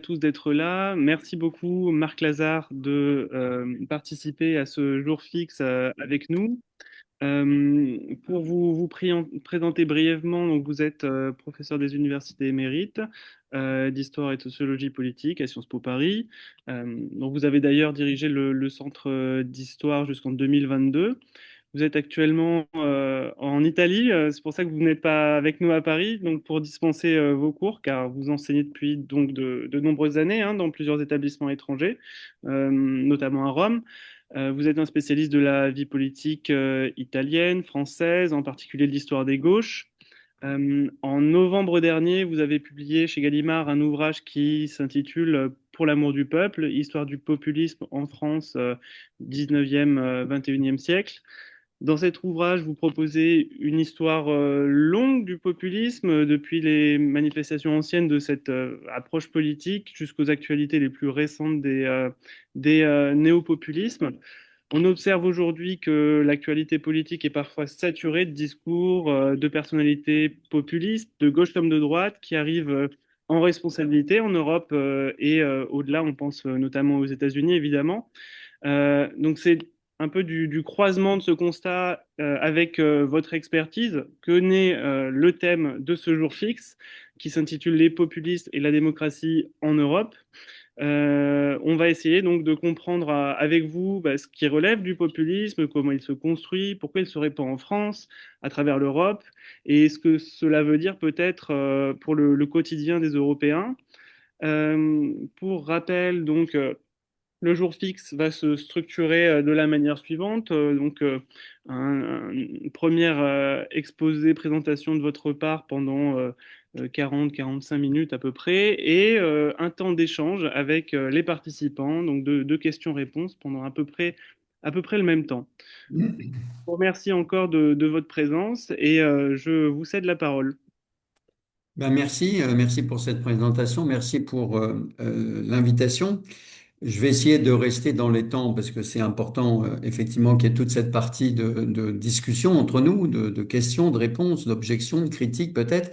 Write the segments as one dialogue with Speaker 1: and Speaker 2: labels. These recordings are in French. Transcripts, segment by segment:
Speaker 1: tous d'être là. Merci beaucoup, Marc Lazare, de participer à ce jour fixe avec nous. Pour vous présenter brièvement, donc vous êtes professeur des universités émérites d'histoire et de sociologie politique à Sciences Po Paris. Donc vous avez d'ailleurs dirigé le centre d'histoire jusqu'en 2022. Vous êtes actuellement en Italie, c'est pour ça que vous n'êtes pas avec nous à Paris, donc pour dispenser vos cours, car vous enseignez depuis donc de nombreuses années dans plusieurs établissements étrangers, notamment à Rome. Vous êtes un spécialiste de la vie politique italienne, française, en particulier de l'histoire des gauches. En novembre dernier, vous avez publié chez Gallimard un ouvrage qui s'intitule Pour l'amour du peuple, histoire du populisme en France, 19e, 21e siècle. Dans cet ouvrage, vous proposez une histoire longue du populisme, depuis les manifestations anciennes de cette approche politique jusqu'aux actualités les plus récentes des néo-populismes. On observe aujourd'hui que l'actualité politique est parfois saturée de discours, de personnalités populistes, de gauche comme de droite, qui arrivent en responsabilité en Europe et au-delà, on pense notamment aux États-Unis, évidemment. Donc c'est un peu du croisement de ce constat avec votre expertise que naît le thème de ce jour fixe qui s'intitule Les populistes et la démocratie en Europe. On va essayer donc de comprendre avec vous ce qui relève du populisme, comment il se construit, pourquoi il se répand en France, à travers l'Europe, et ce que cela veut dire peut-être pour le quotidien des Européens. Pour rappel, donc, le jour fixe va se structurer de la manière suivante. Une première exposé, présentation de votre part pendant 40-45 minutes à peu près, et un temps d'échange avec les participants, donc de questions-réponses pendant à peu près le même temps. Je vous remercie encore de votre présence et je vous cède la parole.
Speaker 2: Merci pour cette présentation, merci pour l'invitation. Je vais essayer de rester dans les temps parce que c'est important, effectivement, qu'il y ait toute cette partie de discussion entre nous, de questions, de réponses, d'objections, de critiques peut-être.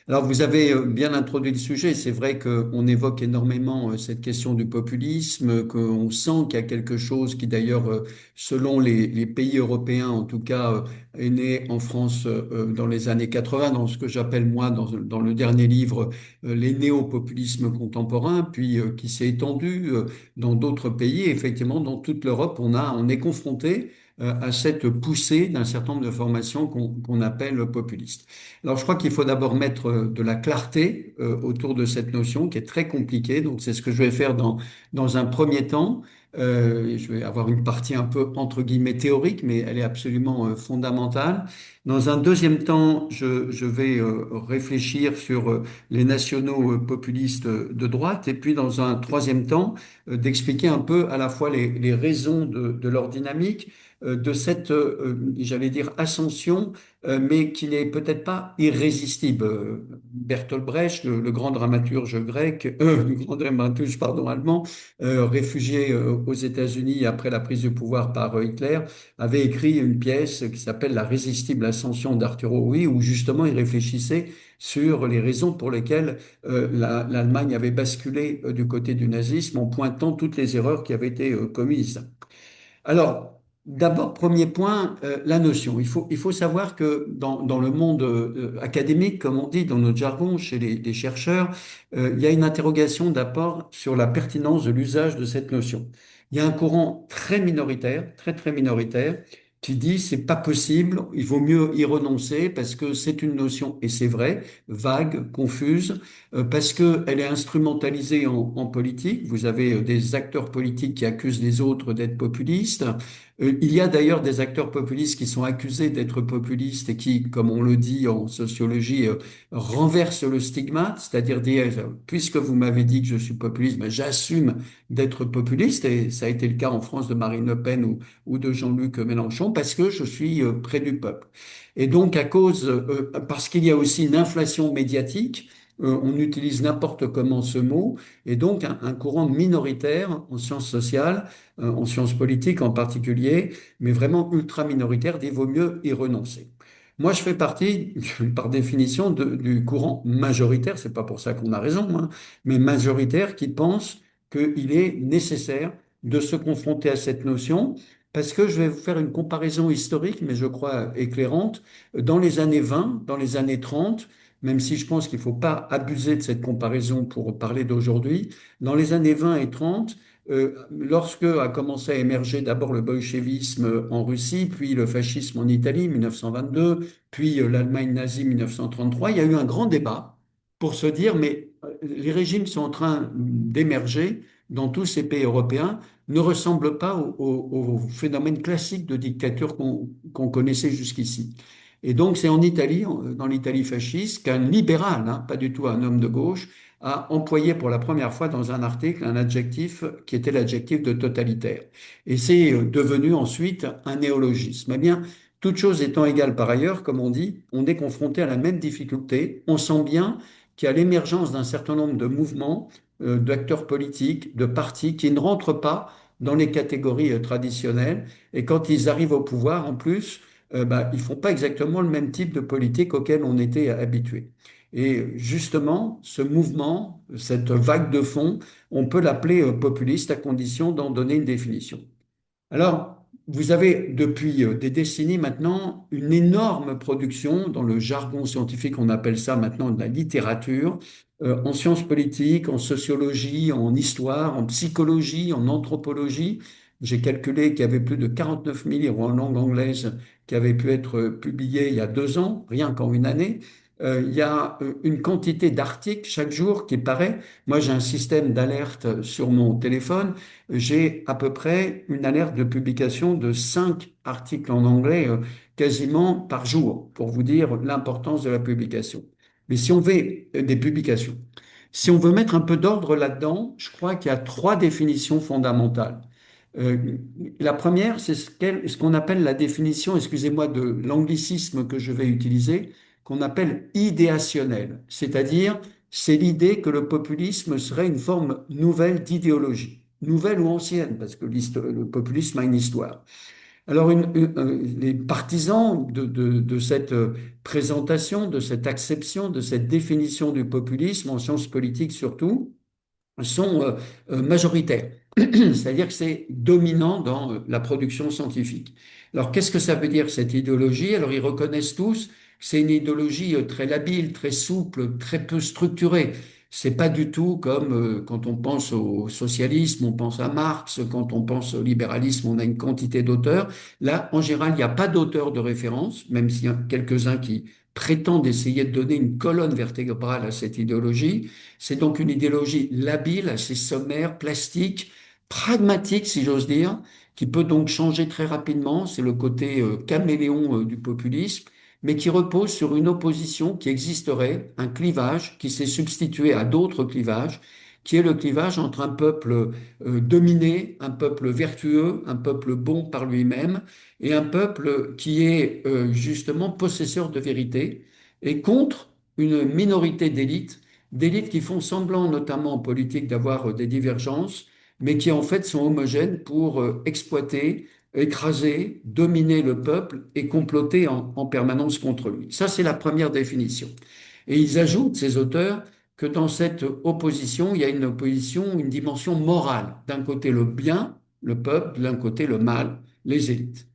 Speaker 2: Alors, vous avez bien introduit le sujet. C'est vrai qu'on évoque énormément cette question du populisme, qu'on sent qu'il y a quelque chose qui, d'ailleurs, selon les pays européens, en tout cas, est né en France dans les années 80, dans ce que j'appelle, moi, dans le dernier livre, les néo-populismes contemporains, puis qui s'est étendu dans d'autres pays. Et effectivement, dans toute l'Europe, on est confronté à cette poussée d'un certain nombre de formations qu'on appelle populistes. Alors, je crois qu'il faut d'abord mettre de la clarté autour de cette notion qui est très compliquée. Donc, c'est ce que je vais faire dans un premier temps. Je vais avoir une partie un peu, entre guillemets, théorique, mais elle est absolument fondamentale. Dans un deuxième temps, je vais réfléchir sur les nationaux populistes de droite. Et puis, dans un troisième temps, d'expliquer un peu à la fois les raisons de leur dynamique, de cette, j'allais dire, ascension mais qui n'est peut-être pas irrésistible. Bertolt Brecht, le grand dramaturge grec, le grand dramaturge, pardon, allemand, réfugié aux États-Unis après la prise du pouvoir par Hitler, avait écrit une pièce qui s'appelle La résistible ascension d'Arturo Ui, où justement il réfléchissait sur les raisons pour lesquelles l'Allemagne avait basculé du côté du nazisme en pointant toutes les erreurs qui avaient été commises. Alors, d'abord, premier point, la notion. Il faut savoir que dans le monde académique, comme on dit dans notre jargon, chez les chercheurs, il y a une interrogation d'abord sur la pertinence de l'usage de cette notion. Il y a un courant très minoritaire, très très minoritaire, qui dit c'est pas possible, il vaut mieux y renoncer parce que c'est une notion, et c'est vrai, vague, confuse, parce qu'elle est instrumentalisée en politique. Vous avez des acteurs politiques qui accusent les autres d'être populistes. Il y a d'ailleurs des acteurs populistes qui sont accusés d'être populistes et qui, comme on le dit en sociologie, renversent le stigmate, c'est-à-dire dire, puisque vous m'avez dit que je suis populiste, ben, j'assume d'être populiste, et ça a été le cas en France de Marine Le Pen ou de Jean-Luc Mélenchon, parce que je suis près du peuple. Et donc, parce qu'il y a aussi une inflation médiatique, on utilise n'importe comment ce mot, et donc un courant minoritaire en sciences sociales, en sciences politiques en particulier, mais vraiment ultra minoritaire, dit vaut mieux y renoncer. Moi, je fais partie, par définition, du courant majoritaire, c'est pas pour ça qu'on a raison, hein, mais majoritaire qui pense qu'il est nécessaire de se confronter à cette notion, parce que je vais vous faire une comparaison historique, mais je crois éclairante. Dans les années 20, dans les années 30, même si je pense qu'il ne faut pas abuser de cette comparaison pour parler d'aujourd'hui, dans les années 20 et 30, lorsque a commencé à émerger d'abord le bolchevisme en Russie, puis le fascisme en Italie, 1922, puis l'Allemagne nazie, 1933, il y a eu un grand débat pour se dire, mais les régimes sont en train d'émerger dans tous ces pays européens, ne ressemblent pas au phénomène classique de dictature qu'on connaissait jusqu'ici. Et donc c'est en Italie, dans l'Italie fasciste, qu'un libéral, hein, pas du tout un homme de gauche, a employé pour la première fois dans un article un adjectif qui était l'adjectif de totalitaire. Et c'est devenu ensuite un néologisme. Eh bien, toutes choses étant égales par ailleurs, comme on dit, on est confronté à la même difficulté. On sent bien qu'il y a l'émergence d'un certain nombre de mouvements, d'acteurs politiques, de partis qui ne rentrent pas dans les catégories traditionnelles. Et quand ils arrivent au pouvoir, en plus, bah, ils font pas exactement le même type de politique auquel on était habitué. Et justement, ce mouvement, cette vague de fond, on peut l'appeler populiste à condition d'en donner une définition. Alors, vous avez depuis des décennies maintenant une énorme production, dans le jargon scientifique, on appelle ça maintenant de la littérature, en sciences politiques, en sociologie, en histoire, en psychologie, en anthropologie. J'ai calculé qu'il y avait plus de 49 000 livres en langue anglaise qui avaient pu être publiés il y a 2 ans, rien qu'en une année. Il y a une quantité d'articles chaque jour qui paraît. Moi, j'ai un système d'alerte sur mon téléphone. J'ai à peu près une alerte de publication de 5 articles en anglais quasiment par jour, pour vous dire l'importance de la publication. Mais si on veut des publications, si on veut mettre un peu d'ordre là-dedans, je crois qu'il y a 3 définitions fondamentales. Euh, la première, c'est ce qu'on appelle la définition, excusez-moi de l'anglicisme que je vais utiliser, qu'on appelle idéationnelle, c'est-à-dire c'est l'idée que le populisme serait une forme nouvelle d'idéologie, nouvelle ou ancienne, parce que le populisme a une histoire. Alors, les partisans de cette présentation, de cette acception, de cette définition du populisme, en sciences politiques surtout, sont majoritaires. C'est-à-dire que c'est dominant dans la production scientifique. Alors, qu'est-ce que ça veut dire cette idéologie? Alors, ils reconnaissent tous que c'est une idéologie très labile, très souple, très peu structurée. C'est pas du tout comme quand on pense au socialisme, on pense à Marx, quand on pense au libéralisme, on a une quantité d'auteurs. Là, en général, il n'y a pas d'auteur de référence, même s'il y a quelques-uns qui prétendent essayer de donner une colonne vertébrale à cette idéologie. C'est donc une idéologie labile, assez sommaire, plastique, pragmatique, si j'ose dire, qui peut donc changer très rapidement. C'est le côté caméléon du populisme, mais qui repose sur une opposition qui existerait, un clivage qui s'est substitué à d'autres clivages, qui est le clivage entre un peuple dominé, un peuple vertueux, un peuple bon par lui-même, et un peuple qui est justement possesseur de vérité, et contre une minorité d'élites qui font semblant, notamment en politique, d'avoir des divergences, mais qui en fait sont homogènes pour exploiter, écraser, dominer le peuple et comploter en permanence contre lui. Ça, c'est la première définition. Et ils ajoutent, ces auteurs, que dans cette opposition, il y a une opposition, une dimension morale. D'un côté le bien, le peuple, de l'un côté le mal, les élites.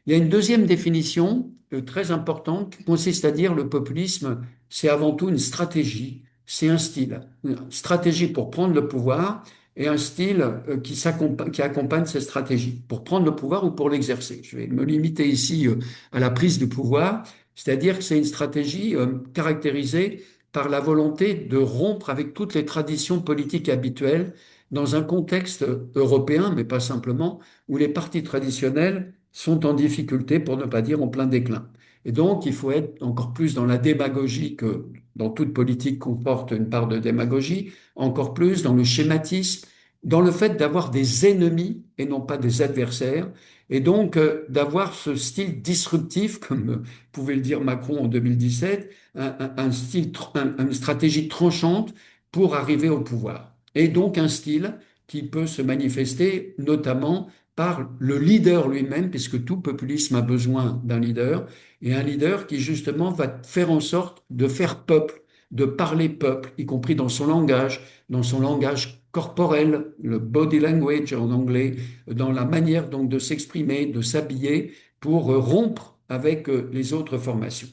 Speaker 2: Il y a une deuxième définition très importante qui consiste à dire le populisme, c'est avant tout une stratégie, c'est un style. Une stratégie pour prendre le pouvoir et un style qui accompagne cette stratégie, pour prendre le pouvoir ou pour l'exercer. Je vais me limiter ici à la prise du pouvoir, c'est-à-dire que c'est une stratégie caractérisée par la volonté de rompre avec toutes les traditions politiques habituelles dans un contexte européen, mais pas simplement, où les partis traditionnels sont en difficulté, pour ne pas dire en plein déclin. Et donc, il faut être encore plus dans la démagogie que dans toute politique comporte une part de démagogie, encore plus dans le schématisme, dans le fait d'avoir des ennemis et non pas des adversaires, et donc d'avoir ce style disruptif, comme pouvait le dire Macron en 2017, un style, une stratégie tranchante pour arriver au pouvoir. Et donc un style qui peut se manifester notamment par le leader lui-même, puisque tout populisme a besoin d'un leader, et un leader qui justement va faire en sorte de faire peuple, de parler peuple, y compris dans son langage corporel, le body language en anglais, dans la manière donc de s'exprimer, de s'habiller, pour rompre avec les autres formations.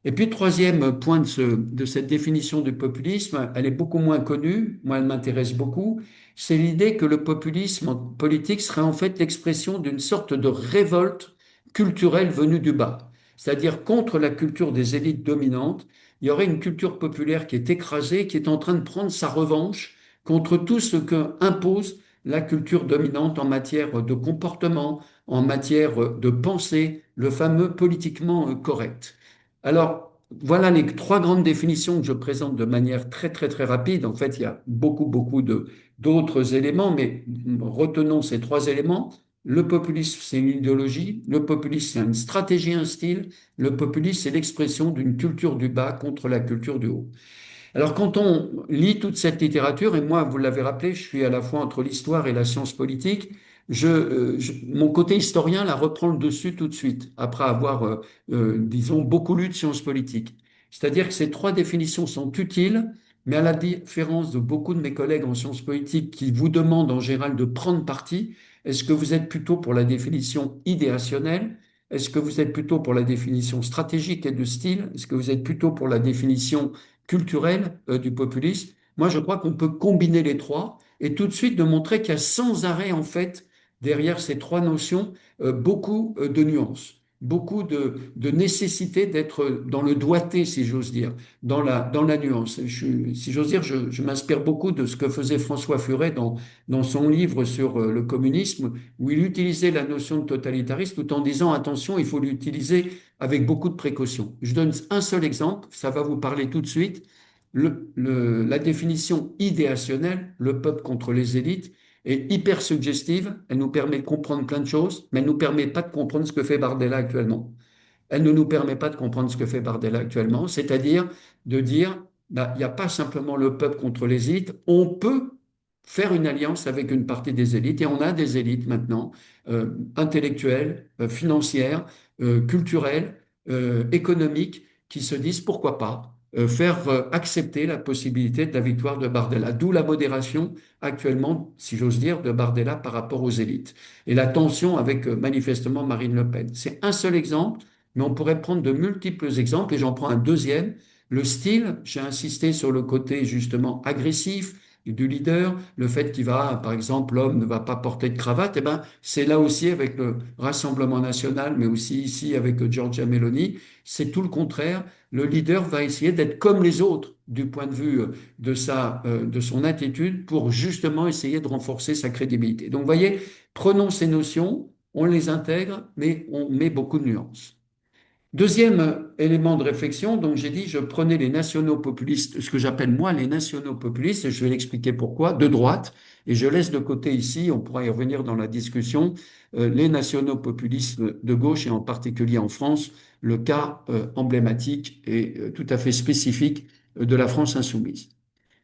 Speaker 2: Et puis, troisième point de cette définition du populisme, elle est beaucoup moins connue, moi elle m'intéresse beaucoup, c'est l'idée que le populisme politique serait en fait l'expression d'une sorte de révolte culturelle venue du bas, c'est-à-dire contre la culture des élites dominantes. Il y aurait une culture populaire qui est écrasée, qui est en train de prendre sa revanche contre tout ce que impose la culture dominante en matière de comportement, en matière de pensée, le fameux politiquement correct. Alors, voilà les trois grandes définitions que je présente de manière très, très, très rapide. En fait, il y a beaucoup, beaucoup d'autres éléments, mais retenons ces trois éléments. Le populisme, c'est une idéologie. Le populisme, c'est une stratégie, un style. Le populisme, c'est l'expression d'une culture du bas contre la culture du haut. Alors, quand on lit toute cette littérature, et moi, vous l'avez rappelé, je suis à la fois entre l'histoire et la science politique, mon côté historien la reprend le dessus tout de suite, après avoir, disons, beaucoup lu de sciences politiques. C'est-à-dire que ces trois définitions sont utiles, mais à la différence de beaucoup de mes collègues en sciences politiques qui vous demandent en général de prendre parti, est-ce que vous êtes plutôt pour la définition idéationnelle? Est-ce que vous êtes plutôt pour la définition stratégique et de style? Est-ce que vous êtes plutôt pour la définition culturel du populisme? Moi, je crois qu'on peut combiner les trois et tout de suite de montrer qu'il y a sans arrêt, en fait, derrière ces trois notions, beaucoup de nuances, beaucoup de nécessité d'être dans le doigté, si j'ose dire, dans la nuance. Si j'ose dire, je m'inspire beaucoup de ce que faisait François Furet dans son livre sur le communisme, où il utilisait la notion de totalitarisme tout en disant, attention, il faut l'utiliser avec beaucoup de précautions. Je donne un seul exemple, ça va vous parler tout de suite. La définition idéationnelle, le peuple contre les élites, est hyper suggestive. Elle nous permet de comprendre plein de choses, mais elle ne nous permet pas de comprendre ce que fait Bardella actuellement. Elle ne nous permet pas de comprendre ce que fait Bardella actuellement, c'est-à-dire de dire, bah, il n'y a pas simplement le peuple contre les élites, on peut faire une alliance avec une partie des élites, et on a des élites maintenant, intellectuelles, financières, culturelles, économiques, qui se disent pourquoi pas faire accepter la possibilité de la victoire de Bardella, d'où la modération actuellement, si j'ose dire, de Bardella par rapport aux élites, et la tension avec manifestement Marine Le Pen. C'est un seul exemple, mais on pourrait prendre de multiples exemples et j'en prends un deuxième. Le style, j'ai insisté sur le côté justement agressif du leader, le fait qu'il va, par exemple, l'homme ne va pas porter de cravate, eh ben, c'est là aussi avec le Rassemblement national, mais aussi ici avec Giorgia Meloni, c'est tout le contraire. Le leader va essayer d'être comme les autres du point de vue de son attitude pour justement essayer de renforcer sa crédibilité. Donc, vous voyez, prenons ces notions, on les intègre, mais on met beaucoup de nuances. Deuxième élément de réflexion, donc j'ai dit, je prenais les nationaux populistes, ce que j'appelle moi les nationaux populistes, et je vais l'expliquer pourquoi, de droite, et je laisse de côté ici, on pourra y revenir dans la discussion, les nationaux populistes de gauche, et en particulier en France, le cas emblématique et tout à fait spécifique de la France insoumise.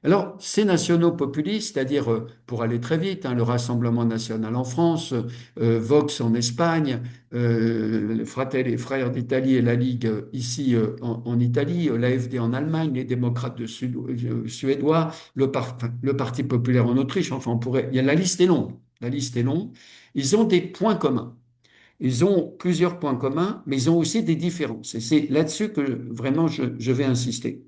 Speaker 2: Alors, ces nationaux populistes, c'est-à-dire, pour aller très vite, hein, le Rassemblement national en France, Vox en Espagne, les Frères d'Italie et la Ligue ici en Italie, l'AfD en Allemagne, les démocrates suédois, le Parti populaire en Autriche, enfin, la liste est longue. La liste est longue. Ils ont des points communs. Ils ont plusieurs points communs, mais ils ont aussi des différences. Et c'est là-dessus que vraiment je vais insister.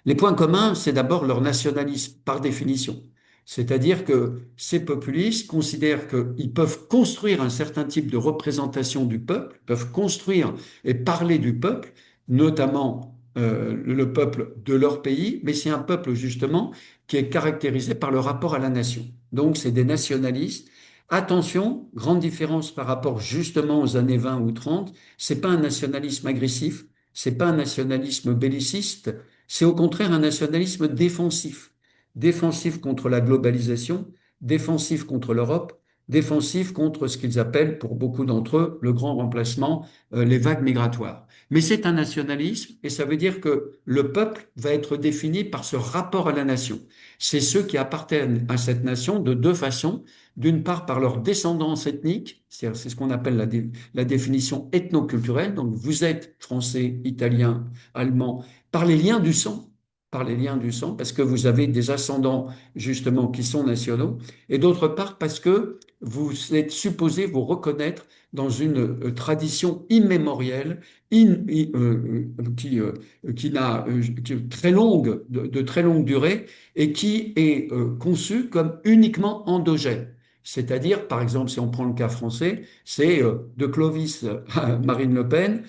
Speaker 2: Les points communs, c'est d'abord leur nationalisme, par définition. C'est-à-dire que ces populistes considèrent qu'ils peuvent construire un certain type de représentation du peuple, peuvent construire et parler du peuple, notamment le peuple de leur pays, mais c'est un peuple justement qui est caractérisé par le rapport à la nation. Donc c'est des nationalistes. Attention, grande différence par rapport justement aux années 20 ou 30, c'est pas un nationalisme agressif, c'est pas un nationalisme belliciste, c'est au contraire un nationalisme défensif, défensif contre la globalisation, défensif contre l'Europe, défensif contre ce qu'ils appellent, pour beaucoup d'entre eux, le grand remplacement, les vagues migratoires. Mais c'est un nationalisme et ça veut dire que le peuple va être défini par ce rapport à la nation. C'est ceux qui appartiennent à cette nation de deux façons. D'une part, par leur descendance ethnique, c'est ce qu'on appelle la définition ethnoculturelle. Donc, vous êtes français, italien, allemand, par les liens du sang, par les liens du sang, parce que vous avez des ascendants justement qui sont nationaux, et d'autre part parce que vous êtes supposé vous reconnaître dans une tradition immémorielle qui est très longue, de très longue durée, et qui est conçue comme uniquement endogène. C'est-à-dire, par exemple, si on prend le cas français, c'est de Clovis à Marine Le Pen,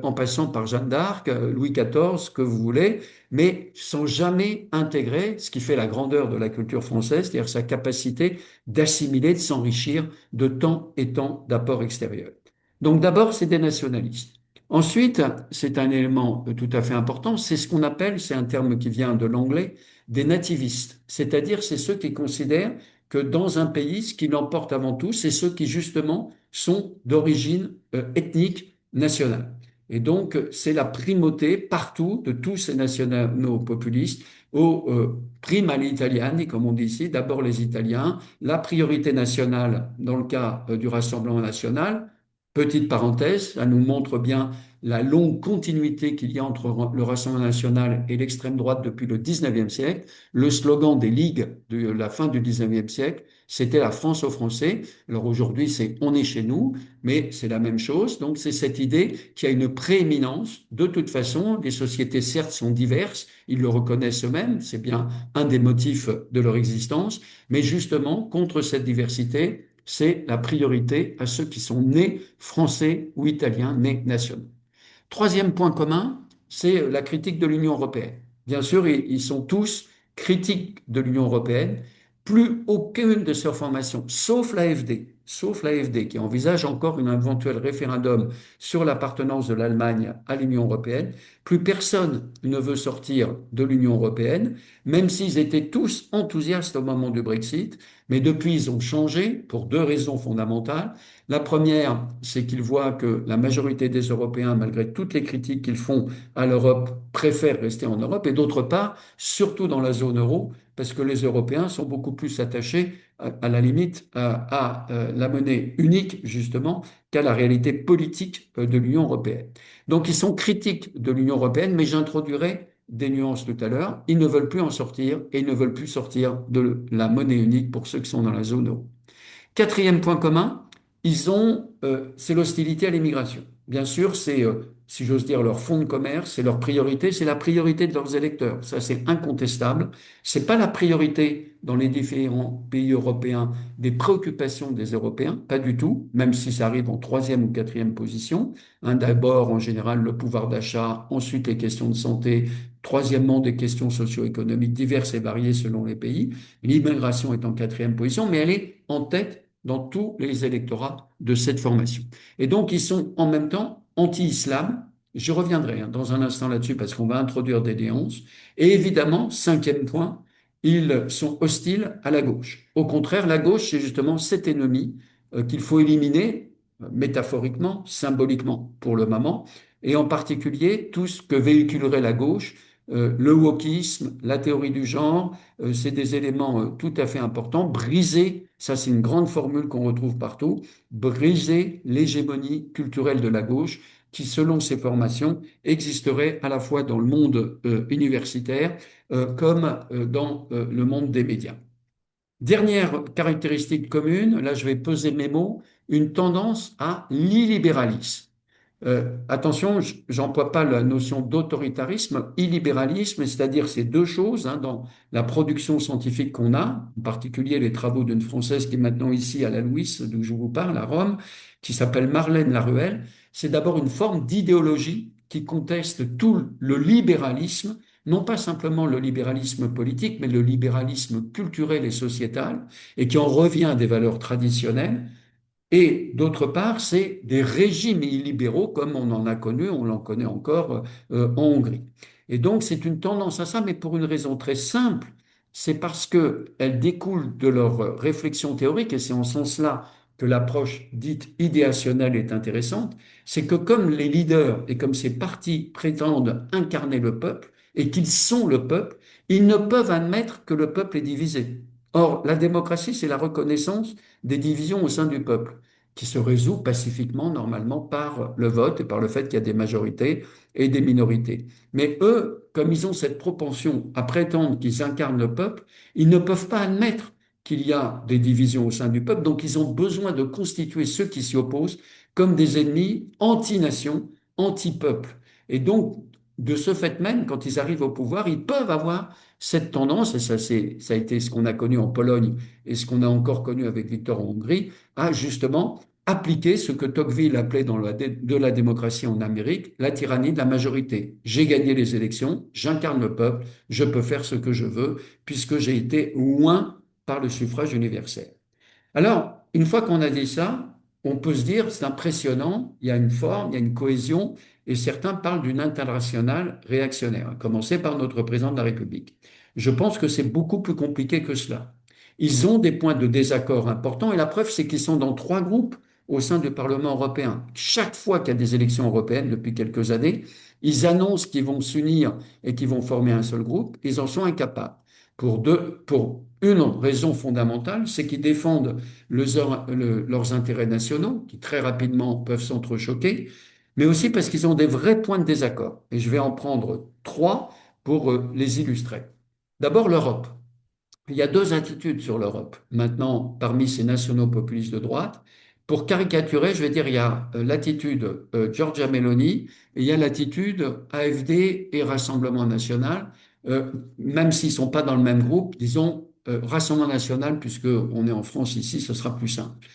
Speaker 2: en passant par Jeanne d'Arc, Louis XIV, que vous voulez, mais sans jamais intégrer ce qui fait la grandeur de la culture française, c'est-à-dire sa capacité d'assimiler, de s'enrichir de tant et tant d'apports extérieurs. Donc d'abord, c'est des nationalistes. Ensuite, c'est un élément tout à fait important, c'est ce qu'on appelle, c'est un terme qui vient de l'anglais, des nativistes, c'est-à-dire c'est ceux qui considèrent que dans un pays, ce qui l'emporte avant tout, c'est ceux qui justement sont d'origine ethnique nationale. Et donc, c'est la primauté partout de tous ces nationaux populistes au prime all'italiani, comme on dit ici, d'abord les Italiens, la priorité nationale dans le cas du Rassemblement national. Petite parenthèse, ça nous montre bien la longue continuité qu'il y a entre le Rassemblement national et l'extrême droite depuis le 19e siècle. Le slogan des ligues de la fin du 19e siècle, c'était la France aux Français. Alors aujourd'hui, c'est on est chez nous, mais c'est la même chose. Donc c'est cette idée qui a une prééminence. De toute façon, les sociétés certes sont diverses, ils le reconnaissent eux-mêmes, c'est bien un des motifs de leur existence, mais justement, contre cette diversité, c'est la priorité à ceux qui sont nés français ou italiens, nés nationaux. Troisième point commun, c'est la critique de l'Union européenne. Bien sûr, ils sont tous critiques de l'Union européenne. Plus aucune de ces formations, sauf l'AfD, qui envisage encore un éventuel référendum sur l'appartenance de l'Allemagne à l'Union européenne, plus personne ne veut sortir de l'Union européenne, même s'ils étaient tous enthousiastes au moment du Brexit. Mais depuis, ils ont changé pour deux raisons fondamentales. La première, c'est qu'ils voient que la majorité des Européens, malgré toutes les critiques qu'ils font à l'Europe, préfèrent rester en Europe. Et d'autre part, surtout dans la zone euro, parce que les Européens sont beaucoup plus attachés, à la limite, à la monnaie unique, justement, qu'à la réalité politique de l'Union européenne. Donc, ils sont critiques de l'Union européenne, mais j'introduirai des nuances tout à l'heure. Ils ne veulent plus en sortir et ils ne veulent plus sortir de la monnaie unique pour ceux qui sont dans la zone euro. Quatrième point commun, c'est l'hostilité à l'immigration. Bien sûr, c'est, si j'ose dire, leur fonds de commerce, c'est leur priorité, c'est la priorité de leurs électeurs. Ça, c'est incontestable. C'est pas la priorité dans les différents pays européens des préoccupations des Européens, pas du tout, même si ça arrive en troisième ou quatrième position. Hein, d'abord, en général, le pouvoir d'achat, ensuite les questions de santé, troisièmement, des questions socio-économiques diverses et variées selon les pays. L'immigration est en quatrième position, mais elle est en tête dans tous les électorats de cette formation. Et donc, ils sont en même temps anti-islam. Je reviendrai dans un instant là-dessus parce qu'on va introduire des déonces. Et évidemment, cinquième point, ils sont hostiles à la gauche. Au contraire, la gauche, c'est justement cet ennemi qu'il faut éliminer, métaphoriquement, symboliquement pour le moment, et en particulier tout ce que véhiculerait la gauche, le wokisme, la théorie du genre, c'est des éléments tout à fait importants. Briser, ça c'est une grande formule qu'on retrouve partout, briser l'hégémonie culturelle de la gauche qui, selon ses formations, existerait à la fois dans le monde universitaire comme dans le monde des médias. Dernière caractéristique commune, là je vais peser mes mots, une tendance à l'illibéralisme. Attention, j'emploie pas la notion d'autoritarisme, illibéralisme, c'est-à-dire ces deux choses hein, dans la production scientifique qu'on a, en particulier les travaux d'une Française qui est maintenant ici à la Louis, d'où je vous parle, à Rome, qui s'appelle Marlène Laruelle. C'est d'abord une forme d'idéologie qui conteste tout le libéralisme, non pas simplement le libéralisme politique, mais le libéralisme culturel et sociétal, et qui en revient à des valeurs traditionnelles. Et d'autre part, c'est des régimes illibéraux comme on en a connu, on l'en connaît encore en Hongrie. Et donc, c'est une tendance à ça, mais pour une raison très simple. c'est parce qu'elles découlent de leur réflexion théorique, et c'est en ce sens-là que l'approche dite idéationnelle est intéressante, c'est que comme les leaders et comme ces partis prétendent incarner le peuple, et qu'ils sont le peuple, ils ne peuvent admettre que le peuple est divisé. Or, la démocratie, c'est la reconnaissance des divisions au sein du peuple, qui se résout pacifiquement, normalement, par le vote et par le fait qu'il y a des majorités et des minorités. Mais eux, comme ils ont cette propension à prétendre qu'ils incarnent le peuple, ils ne peuvent pas admettre qu'il y a des divisions au sein du peuple, donc ils ont besoin de constituer ceux qui s'y opposent comme des ennemis anti-nation, anti-peuple. Et donc, de ce fait même, quand ils arrivent au pouvoir, ils peuvent avoir cette tendance, et ça a été ce qu'on a connu en Pologne et ce qu'on a encore connu avec Victor en Hongrie, à justement appliquer ce que Tocqueville appelait de la démocratie en Amérique, la tyrannie de la majorité. J'ai gagné les élections, j'incarne le peuple, je peux faire ce que je veux, puisque j'ai été loin par le suffrage universel. Alors, une fois qu'on a dit ça, on peut se dire, c'est impressionnant, il y a une forme, il y a une cohésion, et certains parlent d'une internationale réactionnaire, à commencer par notre président de la République. Je pense que c'est beaucoup plus compliqué que cela. Ils ont des points de désaccord importants, et la preuve, c'est qu'ils sont dans trois groupes au sein du Parlement européen. Chaque fois qu'il y a des élections européennes depuis quelques années, ils annoncent qu'ils vont s'unir et qu'ils vont former un seul groupe, ils en sont incapables. Pour une raison fondamentale, c'est qu'ils défendent leurs intérêts nationaux, qui très rapidement peuvent s'entrechoquer, mais aussi parce qu'ils ont des vrais points de désaccord. Et je vais en prendre trois pour les illustrer. D'abord, l'Europe. Il y a deux attitudes sur l'Europe. Maintenant, parmi ces nationaux populistes de droite, pour caricaturer, je vais dire, il y a l'attitude Giorgia Meloni et il y a l'attitude AfD et Rassemblement national, même s'ils ne sont pas dans le même groupe, disons Rassemblement national, puisque on est en France ici, ce sera plus simple.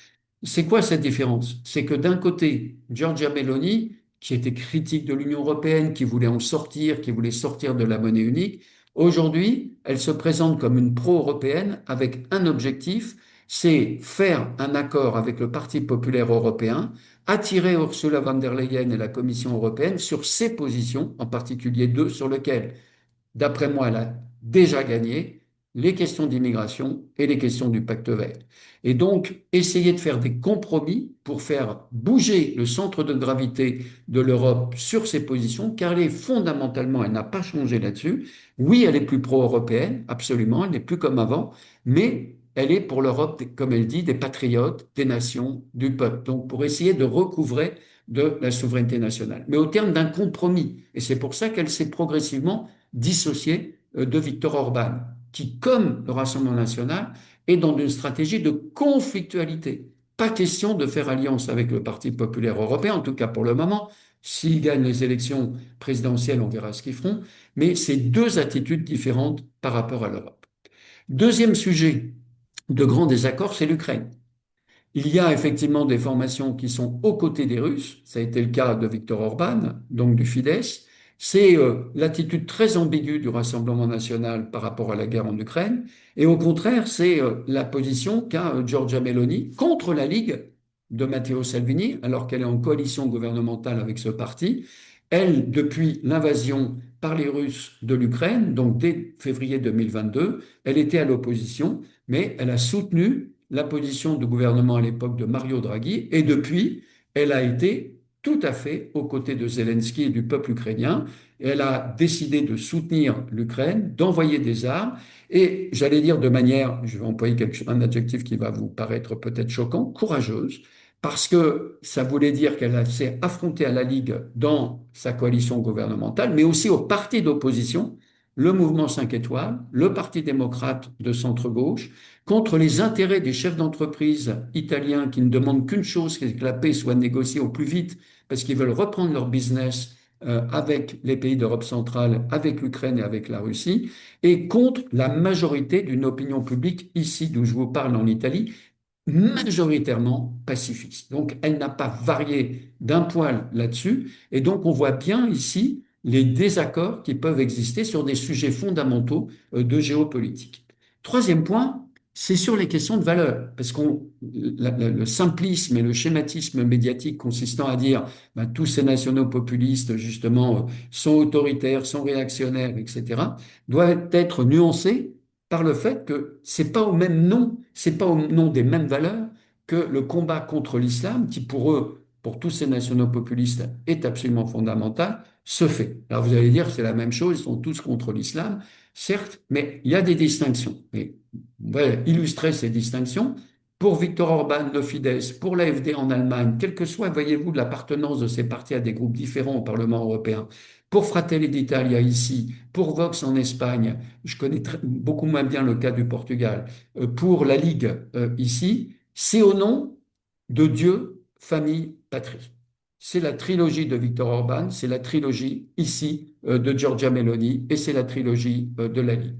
Speaker 2: C'est quoi cette différence? C'est que d'un côté, Giorgia Meloni, qui était critique de l'Union européenne, qui voulait en sortir, qui voulait sortir de la monnaie unique, aujourd'hui, elle se présente comme une pro-européenne avec un objectif, c'est faire un accord avec le Parti populaire européen, attirer Ursula von der Leyen et la Commission européenne sur ses positions, en particulier deux sur lesquelles d'après moi, elle a déjà gagné les questions d'immigration et les questions du pacte vert. Et donc, essayer de faire des compromis pour faire bouger le centre de gravité de l'Europe sur ses positions, car elle est fondamentalement, elle n'a pas changé là-dessus. Oui, elle est plus pro-européenne, absolument, elle n'est plus comme avant, mais elle est pour l'Europe, comme elle dit, des patriotes, des nations, du peuple. Donc, pour essayer de recouvrer de la souveraineté nationale, mais au terme d'un compromis. Et c'est pour ça qu'elle s'est progressivement dissocié de Viktor Orban, qui, comme le Rassemblement national, est dans une stratégie de conflictualité. Pas question de faire alliance avec le Parti populaire européen, en tout cas pour le moment. S'ils gagnent les élections présidentielles, on verra ce qu'ils feront. Mais c'est deux attitudes différentes par rapport à l'Europe. Deuxième sujet de grand désaccord, c'est l'Ukraine. Il y a effectivement des formations qui sont aux côtés des Russes. Ça a été le cas de Viktor Orban, donc du Fidesz. C'est l'attitude très ambiguë du Rassemblement national par rapport à la guerre en Ukraine. Et au contraire, c'est la position qu'a Giorgia Meloni contre la Ligue de Matteo Salvini, alors qu'elle est en coalition gouvernementale avec ce parti. Elle, depuis l'invasion par les Russes de l'Ukraine, donc dès février 2022, elle était à l'opposition, mais elle a soutenu la position du gouvernement à l'époque de Mario Draghi, et depuis, elle a été tout à fait aux côtés de Zelensky et du peuple ukrainien. Elle a décidé de soutenir l'Ukraine, d'envoyer des armes, et j'allais dire de manière, je vais employer un adjectif qui va vous paraître peut-être choquant, courageuse, parce que ça voulait dire qu'elle s'est affrontée à la Ligue dans sa coalition gouvernementale, mais aussi aux partis d'opposition, le mouvement 5 étoiles, le Parti démocrate de centre-gauche, contre les intérêts des chefs d'entreprise italiens qui ne demandent qu'une chose, c'est que la paix soit négociée au plus vite, parce qu'ils veulent reprendre leur business avec les pays d'Europe centrale, avec l'Ukraine et avec la Russie, et contre la majorité d'une opinion publique ici, d'où je vous parle en Italie, majoritairement pacifiste. Donc, elle n'a pas varié d'un poil là-dessus. Et donc, on voit bien ici les désaccords qui peuvent exister sur des sujets fondamentaux de géopolitique. Troisième point, c'est sur les questions de valeur, parce que le simplisme et le schématisme médiatique consistant à dire ben, tous ces nationaux populistes, justement, sont autoritaires, sont réactionnaires, etc., doivent être nuancés par le fait que c'est pas au même nom, c'est pas au nom des mêmes valeurs que le combat contre l'islam, qui pour eux, pour tous ces nationaux populistes, est absolument fondamental, se fait. Alors vous allez dire, c'est la même chose, ils sont tous contre l'islam, certes, mais il y a des distinctions. Et on va illustrer ces distinctions. Pour Viktor Orban, le Fidesz, pour l'AfD en Allemagne, quelle que soit, voyez-vous, l'appartenance de ces partis à des groupes différents au Parlement européen, pour Fratelli d'Italia ici, pour Vox en Espagne, je connais beaucoup moins bien le cas du Portugal, pour la Ligue ici, c'est au nom de Dieu, famille, patrie. C'est la trilogie de Viktor Orban, c'est la trilogie ici de Giorgia Meloni et c'est la trilogie de la Ligue.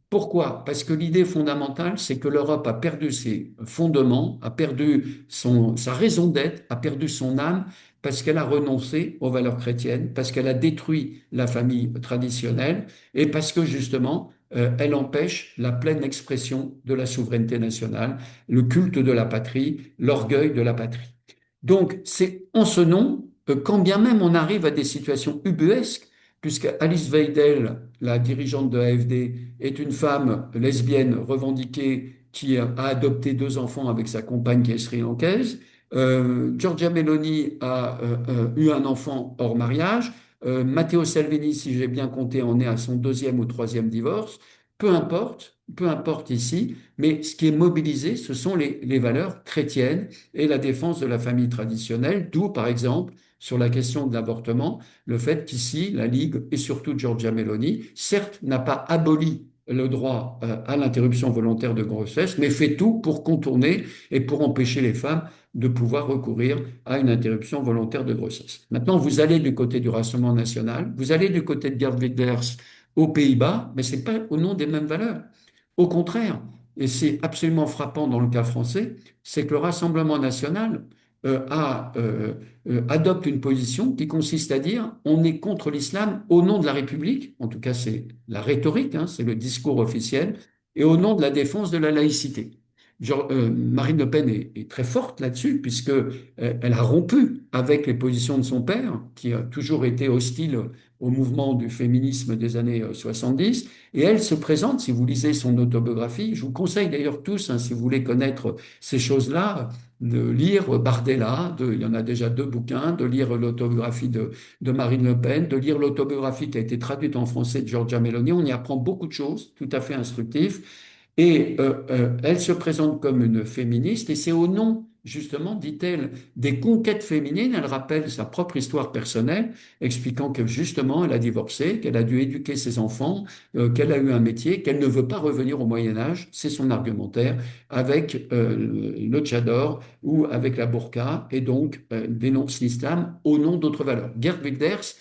Speaker 2: Pourquoi? Parce que l'idée fondamentale, c'est que l'Europe a perdu ses fondements, a perdu sa raison d'être, a perdu son âme, parce qu'elle a renoncé aux valeurs chrétiennes, parce qu'elle a détruit la famille traditionnelle et parce que justement, elle empêche la pleine expression de la souveraineté nationale, le culte de la patrie, l'orgueil de la patrie. Donc, c'est en ce nom, quand bien même on arrive à des situations ubuesques, puisque Alice Weidel, la dirigeante de l'AfD, est une femme lesbienne revendiquée qui a adopté deux enfants avec sa compagne qui est sri-lankaise. Giorgia Meloni a eu un enfant hors mariage. Matteo Salvini, si j'ai bien compté, en est à son deuxième ou troisième divorce. Peu importe ici, mais ce qui est mobilisé, ce sont les valeurs chrétiennes et la défense de la famille traditionnelle, d'où, par exemple, sur la question de l'avortement, le fait qu'ici, la Ligue et surtout Giorgia Meloni, certes, n'a pas aboli le droit à l'interruption volontaire de grossesse, mais fait tout pour contourner et pour empêcher les femmes de pouvoir recourir à une interruption volontaire de grossesse. Maintenant, vous allez du côté du Rassemblement national, vous allez du côté de Geert Wilders aux Pays-Bas, mais ce n'est pas au nom des mêmes valeurs. Au contraire, et c'est absolument frappant dans le cas français, c'est que le Rassemblement national adopte une position qui consiste à dire on est contre l'islam au nom de la République, en tout cas c'est la rhétorique, hein, c'est le discours officiel, et au nom de la défense de la laïcité. Marine Le Pen est très forte là-dessus, puisque elle a rompu avec les positions de son père, qui a toujours été hostile au mouvement du féminisme des années 70, et elle se présente, si vous lisez son autobiographie, je vous conseille d'ailleurs tous, hein, si vous voulez connaître ces choses-là, de lire Bardella, il y en a déjà deux bouquins, de lire l'autobiographie de Marine Le Pen, de lire l'autobiographie qui a été traduite en français de Giorgia Meloni. On y apprend beaucoup de choses, tout à fait instructives. Et elle se présente comme une féministe, et c'est au nom, justement, dit-elle, des conquêtes féminines. Elle rappelle sa propre histoire personnelle, expliquant que justement, elle a divorcé, qu'elle a dû éduquer ses enfants, qu'elle a eu un métier, qu'elle ne veut pas revenir au Moyen Âge, c'est son argumentaire, avec le tchador ou avec la burqa, et donc dénonce l'islam au nom d'autres valeurs. Geert Wilders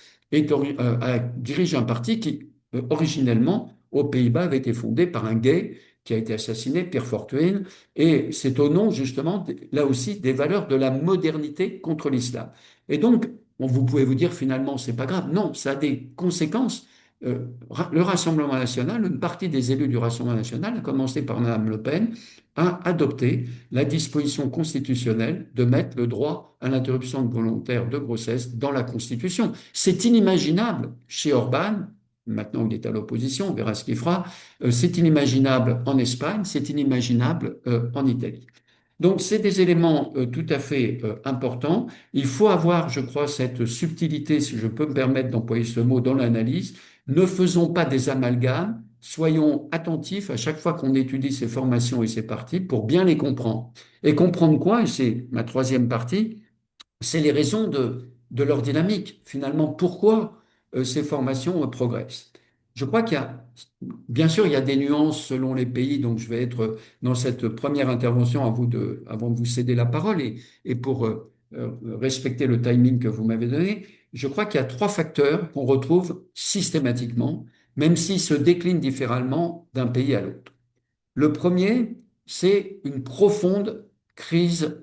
Speaker 2: dirige un parti qui, originellement, aux Pays-Bas, avait été fondé par un gay qui a été assassiné, Pierre Fortuyn, et c'est au nom justement, là aussi, des valeurs de la modernité contre l'islam. Et donc, bon, vous pouvez vous dire finalement, c'est pas grave. Non, ça a des conséquences. Le Rassemblement national, une partie des élus du Rassemblement national, à commencer par Mme Le Pen, a adopté la disposition constitutionnelle de mettre le droit à l'interruption volontaire de grossesse dans la Constitution. C'est inimaginable chez Orban. Maintenant, il est à l'opposition, on verra ce qu'il fera. C'est inimaginable en Espagne, c'est inimaginable en Italie. Donc, c'est des éléments tout à fait importants. Il faut avoir, je crois, cette subtilité, si je peux me permettre d'employer ce mot, dans l'analyse. Ne faisons pas des amalgames, soyons attentifs à chaque fois qu'on étudie ces formations et ces parties pour bien les comprendre. Et comprendre quoi, et c'est ma troisième partie, c'est les raisons de leur dynamique. Finalement, pourquoi ces formations progressent. Je crois qu'il y a, bien sûr, il y a des nuances selon les pays, donc je vais être dans cette première intervention avant de vous céder la parole et pour respecter le timing que vous m'avez donné, je crois qu'il y a trois facteurs qu'on retrouve systématiquement, même s'ils se déclinent différemment d'un pays à l'autre. Le premier, c'est une profonde crise,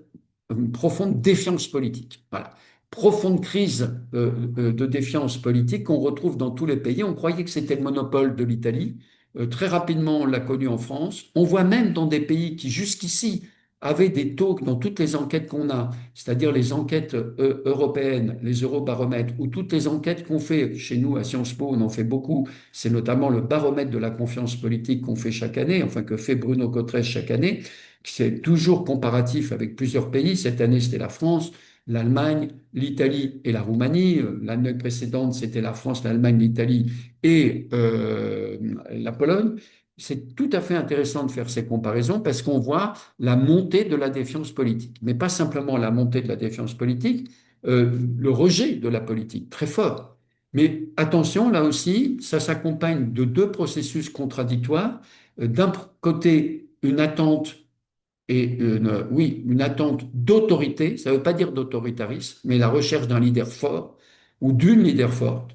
Speaker 2: une profonde défiance politique. Voilà. Profonde crise de défiance politique qu'on retrouve dans tous les pays. On croyait que c'était le monopole de l'Italie. Très rapidement, on l'a connu en France. On voit même dans des pays qui jusqu'ici avait des taux dans toutes les enquêtes qu'on a, c'est-à-dire les enquêtes européennes, les eurobaromètres, ou toutes les enquêtes qu'on fait chez nous à Sciences Po, on en fait beaucoup, c'est notamment le baromètre de la confiance politique qu'on fait chaque année, enfin que fait Bruno Cotres chaque année, c'est toujours comparatif avec plusieurs pays. Cette année, c'était la France, l'Allemagne, l'Italie et la Roumanie. L'année précédente, c'était la France, l'Allemagne, l'Italie et la Pologne. C'est tout à fait intéressant de faire ces comparaisons parce qu'on voit la montée de la défiance politique. Mais pas simplement la montée de la défiance politique, le rejet de la politique, très fort. Mais attention, là aussi, ça s'accompagne de deux processus contradictoires. D'un côté, une attente et oui, une attente d'autorité, ça ne veut pas dire d'autoritarisme, mais la recherche d'un leader fort ou d'une leader forte.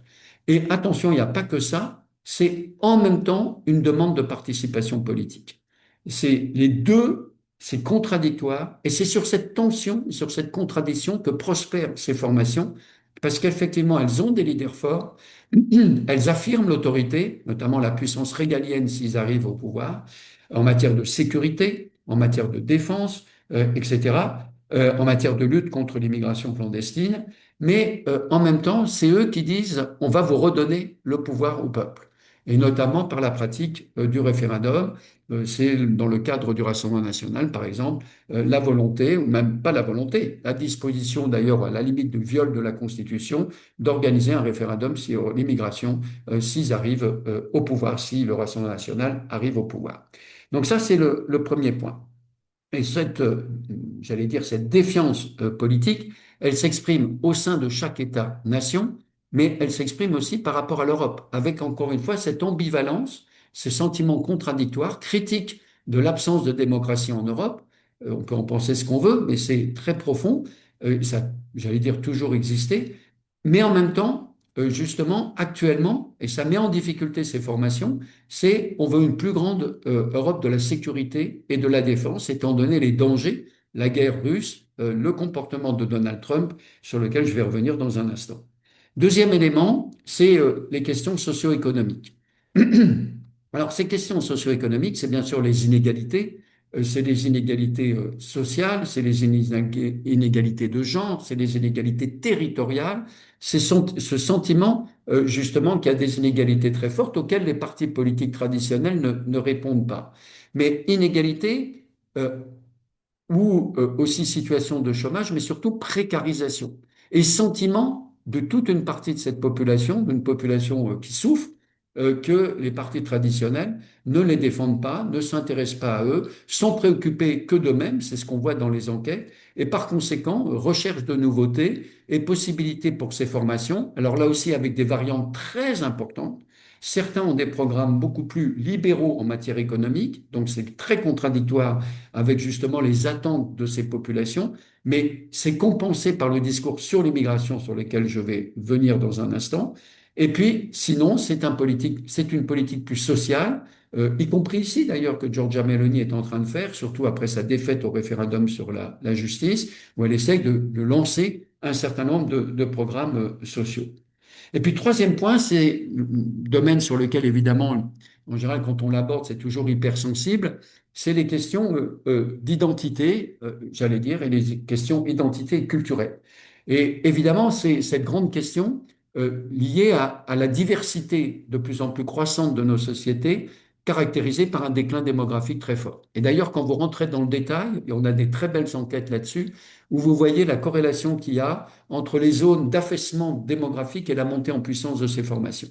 Speaker 2: Et attention, il n'y a pas que ça, c'est en même temps une demande de participation politique. C'est les deux, c'est contradictoire, et c'est sur cette tension, sur cette contradiction que prospèrent ces formations, parce qu'effectivement, elles ont des leaders forts, elles affirment l'autorité, notamment la puissance régalienne s'ils arrivent au pouvoir, en matière de sécurité, en matière de défense, etc., en matière de lutte contre l'immigration clandestine. Mais en même temps, c'est eux qui disent on va vous redonner le pouvoir au peuple. Et notamment par la pratique du référendum. C'est dans le cadre du Rassemblement national, par exemple, la volonté, ou même pas la volonté, la disposition d'ailleurs à la limite du viol de la Constitution, d'organiser un référendum sur l'immigration s'ils arrivent au pouvoir, si le Rassemblement national arrive au pouvoir. Donc ça, c'est le premier point. Et cette, j'allais dire, cette défiance politique, elle s'exprime au sein de chaque État-nation, mais elle s'exprime aussi par rapport à l'Europe, avec encore une fois cette ambivalence, ce sentiment contradictoire, critique de l'absence de démocratie en Europe. On peut en penser ce qu'on veut, mais c'est très profond. Ça, j'allais dire, toujours existé. Mais en même temps, justement, actuellement, et ça met en difficulté ces formations, c'est on veut une plus grande Europe de la sécurité et de la défense, étant donné les dangers, la guerre russe, le comportement de Donald Trump, sur lequel je vais revenir dans un instant. Deuxième élément, c'est les questions socio-économiques. Alors, ces questions socio-économiques, c'est bien sûr les inégalités. C'est les inégalités sociales, c'est les inégalités de genre, c'est les inégalités territoriales. C'est ce sentiment, justement, qu'il y a des inégalités très fortes auxquelles les partis politiques traditionnels ne répondent pas. Mais inégalités, ou aussi situation de chômage, mais surtout précarisation et sentiment de toute une partie de cette population, d'une population qui souffre, que les partis traditionnels ne les défendent pas, ne s'intéressent pas à eux, sont préoccupés que d'eux-mêmes, c'est ce qu'on voit dans les enquêtes, et par conséquent, recherche de nouveautés et possibilités pour ces formations, alors là aussi avec des variantes très importantes. Certains ont des programmes beaucoup plus libéraux en matière économique, donc c'est très contradictoire avec justement les attentes de ces populations, mais c'est compensé par le discours sur l'immigration sur lequel je vais venir dans un instant. Et puis, sinon, c'est une politique plus sociale, y compris ici d'ailleurs que Giorgia Meloni est en train de faire, surtout après sa défaite au référendum sur la justice, où elle essaye de lancer un certain nombre de programmes sociaux. Et puis, troisième point, c'est le domaine sur lequel, évidemment, en général, quand on l'aborde, c'est toujours hypersensible, c'est les questions d'identité, j'allais dire, et les questions identité culturelle. Et évidemment, c'est cette grande question liée à la diversité de plus en plus croissante de nos sociétés, caractérisée par un déclin démographique très fort. Et d'ailleurs, quand vous rentrez dans le détail, et on a des très belles enquêtes là-dessus, où vous voyez la corrélation qu'il y a entre les zones d'affaissement démographique et la montée en puissance de ces formations.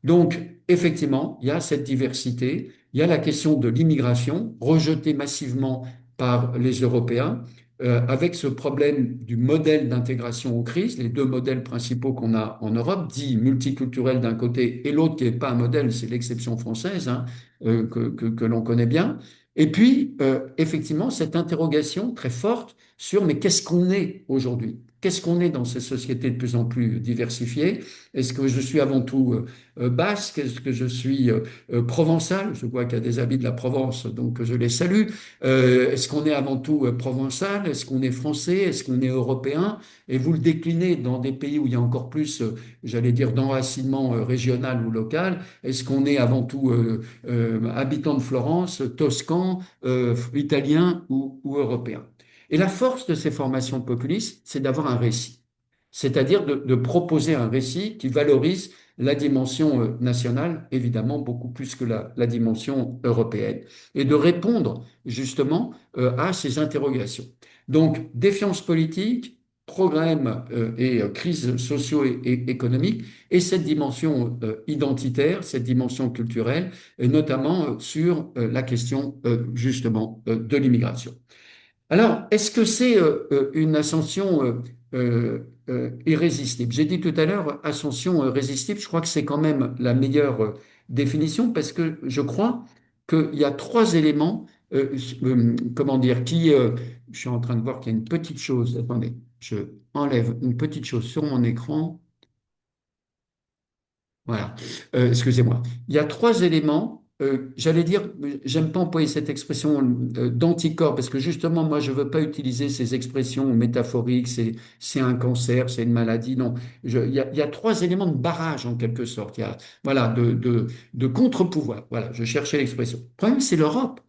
Speaker 2: Donc, effectivement, il y a cette diversité, il y a la question de l'immigration, rejetée massivement par les Européens, avec ce problème du modèle d'intégration aux crises, les deux modèles principaux qu'on a en Europe, dit multiculturel d'un côté et l'autre qui n'est pas un modèle, c'est l'exception française, hein, que l'on connaît bien. Et puis, effectivement, cette interrogation très forte sur mais qu'est-ce qu'on est aujourd'hui? Qu'est-ce qu'on est dans ces sociétés de plus en plus diversifiées? Est-ce que je suis avant tout basque? Est-ce que je suis provençal? Je vois qu'il y a des habits de la Provence, donc je les salue. Est-ce qu'on est avant tout provençal? Est-ce qu'on est français? Est-ce qu'on est européen? Et vous le déclinez dans des pays où il y a encore plus, j'allais dire, d'enracinement régional ou local. Est-ce qu'on est avant tout habitant de Florence, toscan, italien ou européen? Et la force de ces formations populistes, c'est d'avoir un récit, c'est-à-dire de proposer un récit qui valorise la dimension nationale, évidemment beaucoup plus que la dimension européenne, et de répondre justement à ces interrogations. Donc, défiance politique, problèmes et crises socio et économiques, et cette dimension identitaire, cette dimension culturelle, et notamment sur la question justement de l'immigration. Alors, est-ce que c'est une ascension irrésistible? J'ai dit tout à l'heure ascension résistible, je crois que c'est quand même la meilleure définition parce que je crois qu'il y a trois éléments, comment dire, je suis en train de voir qu'il y a une petite chose, attendez, je enlève une petite chose sur mon écran. Voilà. Excusez-moi. Il y a trois éléments. J'allais dire, j'aime pas employer cette expression d'anticorps parce que justement, moi, je veux pas utiliser ces expressions métaphoriques. C'est un cancer, c'est une maladie. Non, il y a trois éléments de barrage en quelque sorte. Il y a, voilà, de contre-pouvoir. Voilà, je cherchais l'expression. Le problème, c'est l'Europe.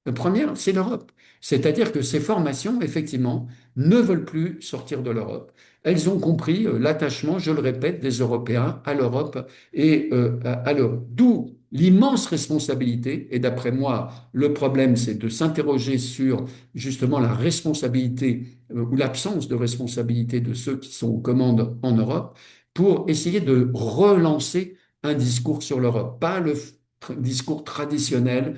Speaker 2: Le premier, c'est l'Europe. C'est-à-dire que ces formations, effectivement, ne veulent plus sortir de l'Europe. Elles ont compris l'attachement, je le répète, des Européens à l'Europe et à l'Europe. D'où l'immense responsabilité, et d'après moi, le problème, c'est de s'interroger sur justement la responsabilité ou l'absence de responsabilité de ceux qui sont aux commandes en Europe, pour essayer de relancer un discours sur l'Europe, pas le discours traditionnel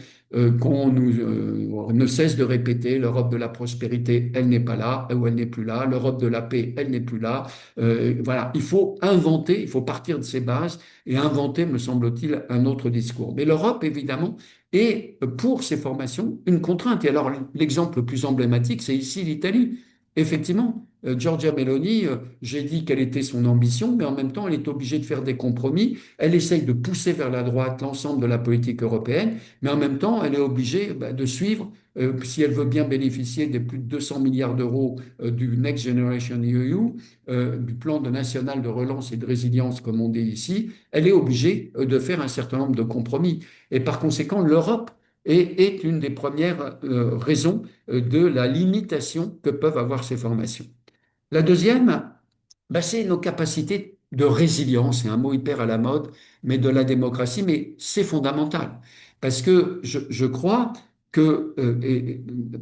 Speaker 2: qu'on ne cesse de répéter, l'Europe de la prospérité, elle n'est pas là, ou elle n'est plus là, l'Europe de la paix, elle n'est plus là. Voilà, il faut inventer, il faut partir de ces bases et inventer, me semble-t-il, un autre discours. Mais l'Europe, évidemment, est pour ces formations une contrainte. Et alors, l'exemple le plus emblématique, c'est ici l'Italie. Effectivement, Giorgia Meloni, j'ai dit quelle était son ambition, mais en même temps, elle est obligée de faire des compromis. Elle essaye de pousser vers la droite l'ensemble de la politique européenne, mais en même temps, elle est obligée de suivre, si elle veut bien bénéficier des plus de 200 milliards d'euros du Next Generation EU, du plan national de relance et de résilience, comme on dit ici, elle est obligée de faire un certain nombre de compromis. Et par conséquent, l'Europe est une des premières raisons de la limitation que peuvent avoir ces formations. La deuxième, c'est nos capacités de résilience, c'est un mot hyper à la mode, mais de la démocratie, mais c'est fondamental. Parce que je crois que,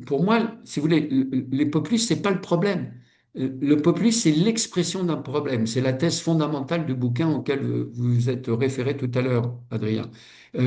Speaker 2: pour moi, si vous voulez, les populistes, c'est pas le problème. Le populisme, c'est l'expression d'un problème. C'est la thèse fondamentale du bouquin auquel vous vous êtes référé tout à l'heure, Adrien.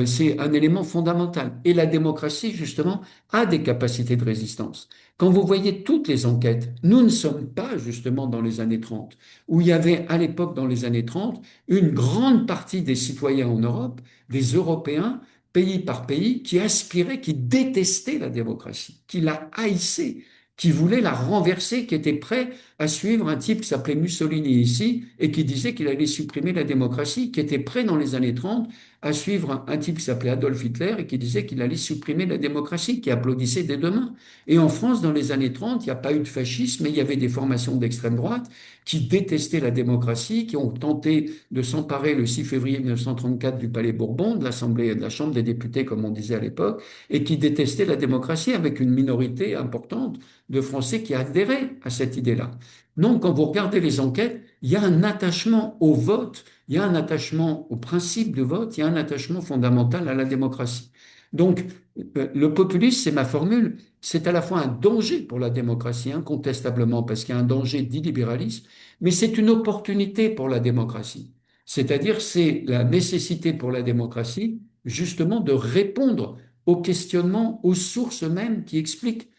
Speaker 2: C'est un élément fondamental. Et la démocratie, justement, a des capacités de résistance. Quand vous voyez toutes les enquêtes, nous ne sommes pas justement dans les années 30, où il y avait à l'époque, dans les années 30, une grande partie des citoyens en Europe, des Européens, pays par pays, qui aspiraient, qui détestaient la démocratie, qui la haïssaient, qui voulaient la renverser, qui étaient prêts à suivre un type qui s'appelait Mussolini ici et qui disait qu'il allait supprimer la démocratie, qui était prêt dans les années 30 à suivre un type qui s'appelait Adolf Hitler et qui disait qu'il allait supprimer la démocratie, qui applaudissait dès demain. Et en France, dans les années 30, il n'y a pas eu de fascisme, mais il y avait des formations d'extrême droite qui détestaient la démocratie, qui ont tenté de s'emparer le 6 février 1934 du Palais Bourbon, de l'Assemblée, de la Chambre des députés, comme on disait à l'époque, et qui détestaient la démocratie avec une minorité importante de Français qui adhéraient à cette idée-là. Donc, quand vous regardez les enquêtes, il y a un attachement au vote, il y a un attachement au principe de vote, il y a un attachement fondamental à la démocratie. Donc, le populisme, c'est ma formule, c'est à la fois un danger pour la démocratie, incontestablement, parce qu'il y a un danger d'illibéralisme, mais c'est une opportunité pour la démocratie. C'est-à-dire, c'est la nécessité pour la démocratie, justement, de répondre aux questionnements, aux sources mêmes qui expliquent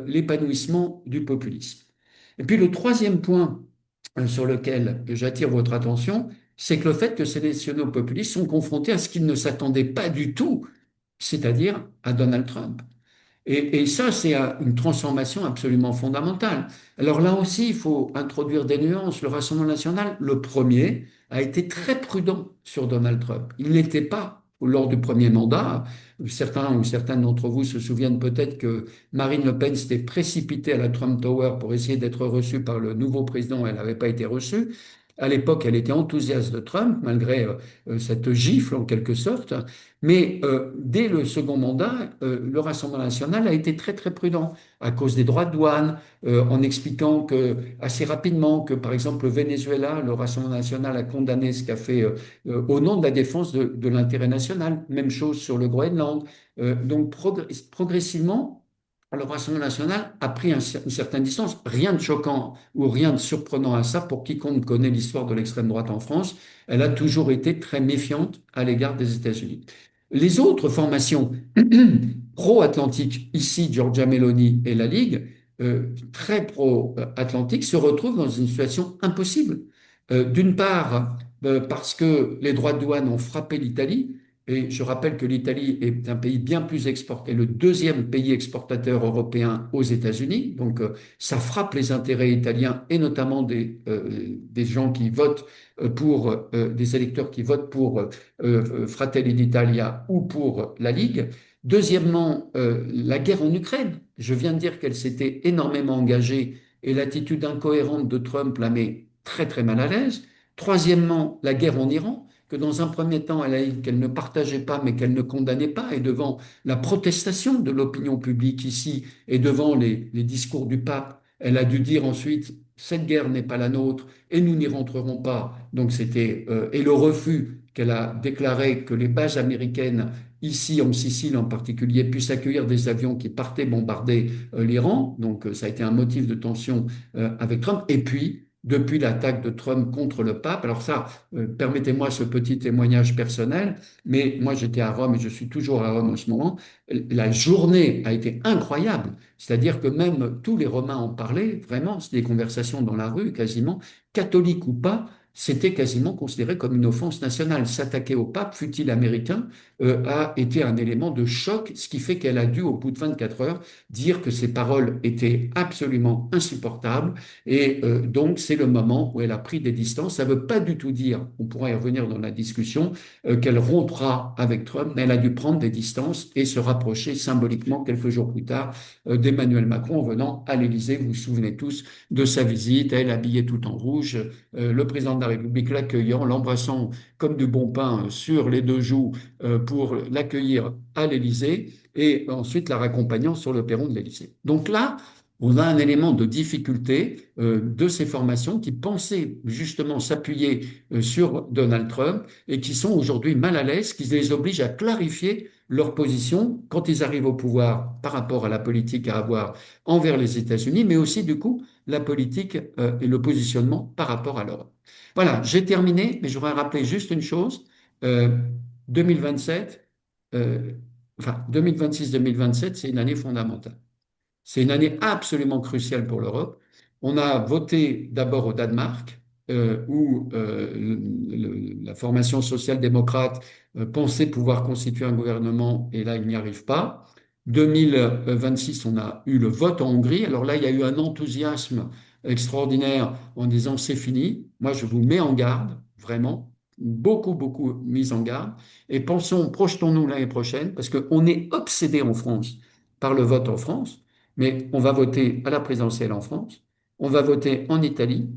Speaker 2: l'épanouissement du populisme. Et puis, le troisième point sur lequel j'attire votre attention, c'est que le fait que ces nationaux-populistes sont confrontés à ce qu'ils ne s'attendaient pas du tout, c'est-à-dire à Donald Trump. Et ça, c'est une transformation absolument fondamentale. Alors là aussi, il faut introduire des nuances. Le Rassemblement national, le premier, a été très prudent sur Donald Trump. Il n'était pas lors du premier mandat. Certains ou certaines d'entre vous se souviennent peut-être que Marine Le Pen s'était précipitée à la Trump Tower pour essayer d'être reçue par le nouveau président. Elle n'avait pas été reçue. À l'époque, elle était enthousiaste de Trump, malgré cette gifle en quelque sorte. Mais dès le second mandat, le Rassemblement national a été très très prudent à cause des droits de douane, en expliquant que assez rapidement que par exemple le Venezuela, le Rassemblement national a condamné ce qu'a fait au nom de la défense de l'intérêt national. Même chose sur le Groenland. Donc progressivement, le Rassemblement national a pris une certaine distance. Rien de choquant ou rien de surprenant à ça pour quiconque connaît l'histoire de l'extrême droite en France. Elle a toujours été très méfiante à l'égard des États-Unis. Les autres formations pro-atlantiques, ici Giorgia Meloni et la Ligue, très pro-atlantique, se retrouvent dans une situation impossible. D'une part, parce que les droits de douane ont frappé l'Italie, et je rappelle que l'Italie est un pays bien plus exporté, le deuxième pays exportateur européen aux États-Unis, donc ça frappe les intérêts italiens et notamment des gens qui votent des électeurs qui votent pour Fratelli d'Italia ou pour la Ligue. Deuxièmement, la guerre en Ukraine. Je viens de dire qu'elle s'était énormément engagée et l'attitude incohérente de Trump la met très très mal à l'aise. Troisièmement, la guerre en Iran, que dans un premier temps, elle a dit qu'elle ne partageait pas, mais qu'elle ne condamnait pas. Et devant la protestation de l'opinion publique ici et devant les discours du pape, elle a dû dire ensuite, cette guerre n'est pas la nôtre et nous n'y rentrerons pas. Donc c'était et le refus qu'elle a déclaré que les bases américaines ici en Sicile en particulier puissent accueillir des avions qui partaient bombarder l'Iran. Donc ça a été un motif de tension avec Trump. Et puis depuis l'attaque de Trump contre le pape. Alors ça, permettez-moi ce petit témoignage personnel, mais moi j'étais à Rome et je suis toujours à Rome en ce moment. La journée a été incroyable, c'est-à-dire que même tous les Romains en parlaient, vraiment, c'était des conversations dans la rue quasiment, catholiques ou pas. C'était quasiment considéré comme une offense nationale. S'attaquer au pape, fût-il américain, a été un élément de choc, ce qui fait qu'elle a dû, au bout de 24 heures, dire que ses paroles étaient absolument insupportables et donc, c'est le moment où elle a pris des distances. Ça ne veut pas du tout dire, on pourra y revenir dans la discussion, qu'elle rompra avec Trump, mais elle a dû prendre des distances et se rapprocher symboliquement quelques jours plus tard d'Emmanuel Macron en venant à l'Élysée. Vous vous souvenez tous de sa visite, elle habillée tout en rouge, le président de la République l'accueillant, l'embrassant comme du bon pain sur les deux joues pour l'accueillir à l'Élysée et ensuite la raccompagnant sur le perron de l'Élysée. Donc là, on a un élément de difficulté de ces formations qui pensaient justement s'appuyer sur Donald Trump et qui sont aujourd'hui mal à l'aise, qui les obligent à clarifier leur position quand ils arrivent au pouvoir par rapport à la politique à avoir envers les États-Unis, mais aussi du coup la politique et le positionnement par rapport à l'Europe. Voilà, j'ai terminé, mais je voudrais rappeler juste une chose. Euh, 2027, euh, enfin 2026-2027, c'est une année fondamentale. C'est une année absolument cruciale pour l'Europe. On a voté d'abord au Danemark, où la formation social-démocrate pensait pouvoir constituer un gouvernement, et là, il n'y arrive pas. 2026, on a eu le vote en Hongrie. Alors là, il y a eu un enthousiasme extraordinaire en disant c'est fini. Moi, je vous mets en garde, vraiment, beaucoup, beaucoup mis en garde. Et pensons, projetons-nous l'année prochaine, parce qu'on est obsédé en France par le vote en France. Mais on va voter à la présidentielle en France, on va voter en Italie,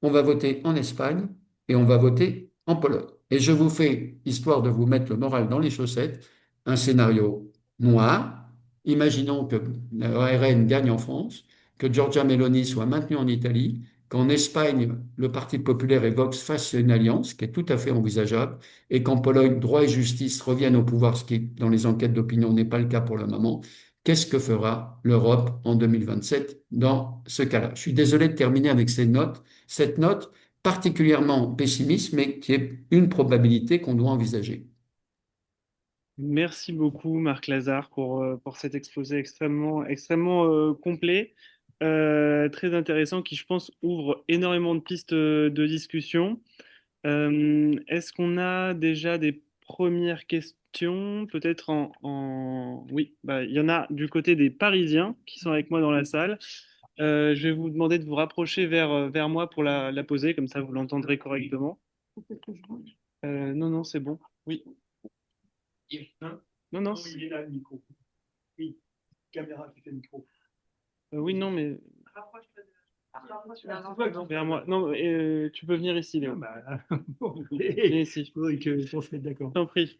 Speaker 2: on va voter en Espagne et on va voter en Pologne. Et je vous fais, histoire de vous mettre le moral dans les chaussettes, un scénario noir. Imaginons que le RN gagne en France, que Giorgia Meloni soit maintenue en Italie, qu'en Espagne, le Parti populaire et Vox fassent une alliance, qui est tout à fait envisageable, et qu'en Pologne, droit et justice reviennent au pouvoir, ce qui, dans les enquêtes d'opinion, n'est pas le cas pour le moment. Qu'est-ce que fera l'Europe en 2027 dans ce cas-là? Je suis désolé de terminer avec cette note particulièrement pessimiste, mais qui est une probabilité qu'on doit envisager.
Speaker 1: Merci beaucoup, Marc Lazare, pour cet exposé extrêmement complet, très intéressant, qui, je pense, ouvre énormément de pistes de discussion. Est-ce qu'on a déjà des première question, peut-être Oui, bah, il y en a du côté des Parisiens qui sont avec moi dans la salle. Je vais vous demander de vous rapprocher vers moi pour la poser, comme ça vous l'entendrez correctement. Non, non, c'est bon. Oui. Non, non. Il est là, le micro. Oui, caméra qui fait le micro. Oui, non, mais vers moi. Non, tu peux venir ici, Léo. Ah bah, bon, viens ici. Faudrait qu'on se mette d'accord. Je t'en prie.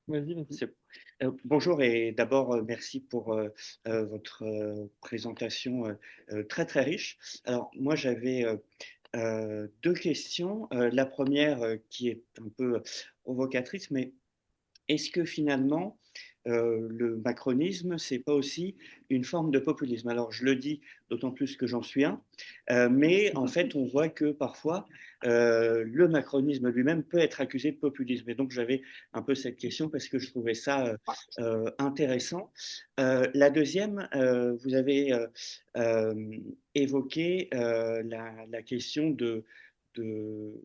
Speaker 1: Vas-y, vas-y.
Speaker 3: Bonjour et d'abord merci pour votre présentation très très riche. Alors moi j'avais deux questions. La première qui est un peu provocatrice, mais est-ce que finalement, le macronisme, c'est pas aussi une forme de populisme? Alors, je le dis d'autant plus que j'en suis un, mais en fait, on voit que parfois, le macronisme lui-même peut être accusé de populisme. Et donc, j'avais un peu cette question parce que je trouvais ça intéressant. La deuxième, vous avez évoqué la question de, de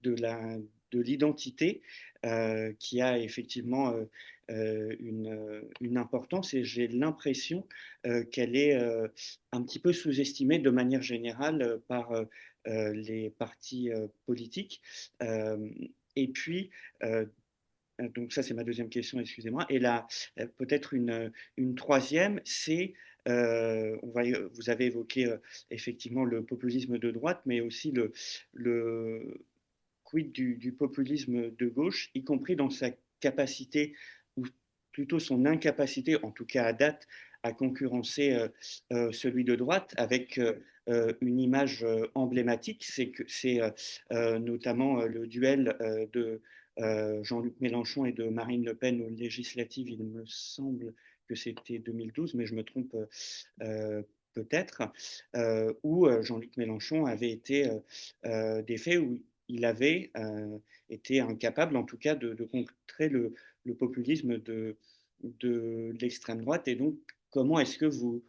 Speaker 3: la, de l'identité qui a effectivement une importance et j'ai l'impression qu'elle est un petit peu sous-estimée de manière générale par les partis politiques. Et puis, euh, donc ça c'est ma deuxième question, excusez-moi. Et là, peut-être une troisième, c'est vous avez évoqué effectivement le populisme de droite, mais aussi le, quid du populisme de gauche, y compris dans sa capacité, ou plutôt son incapacité, en tout cas à date, à concurrencer celui de droite avec une image emblématique, c'est que c'est notamment le duel de Jean-Luc Mélenchon et de Marine Le Pen aux législatives, il me semble que c'était 2012, mais je me trompe peut-être, où Jean-Luc Mélenchon avait été défait, où il avait été incapable, en tout cas, de contrer le populisme de l'extrême droite. Et donc, comment est-ce que vous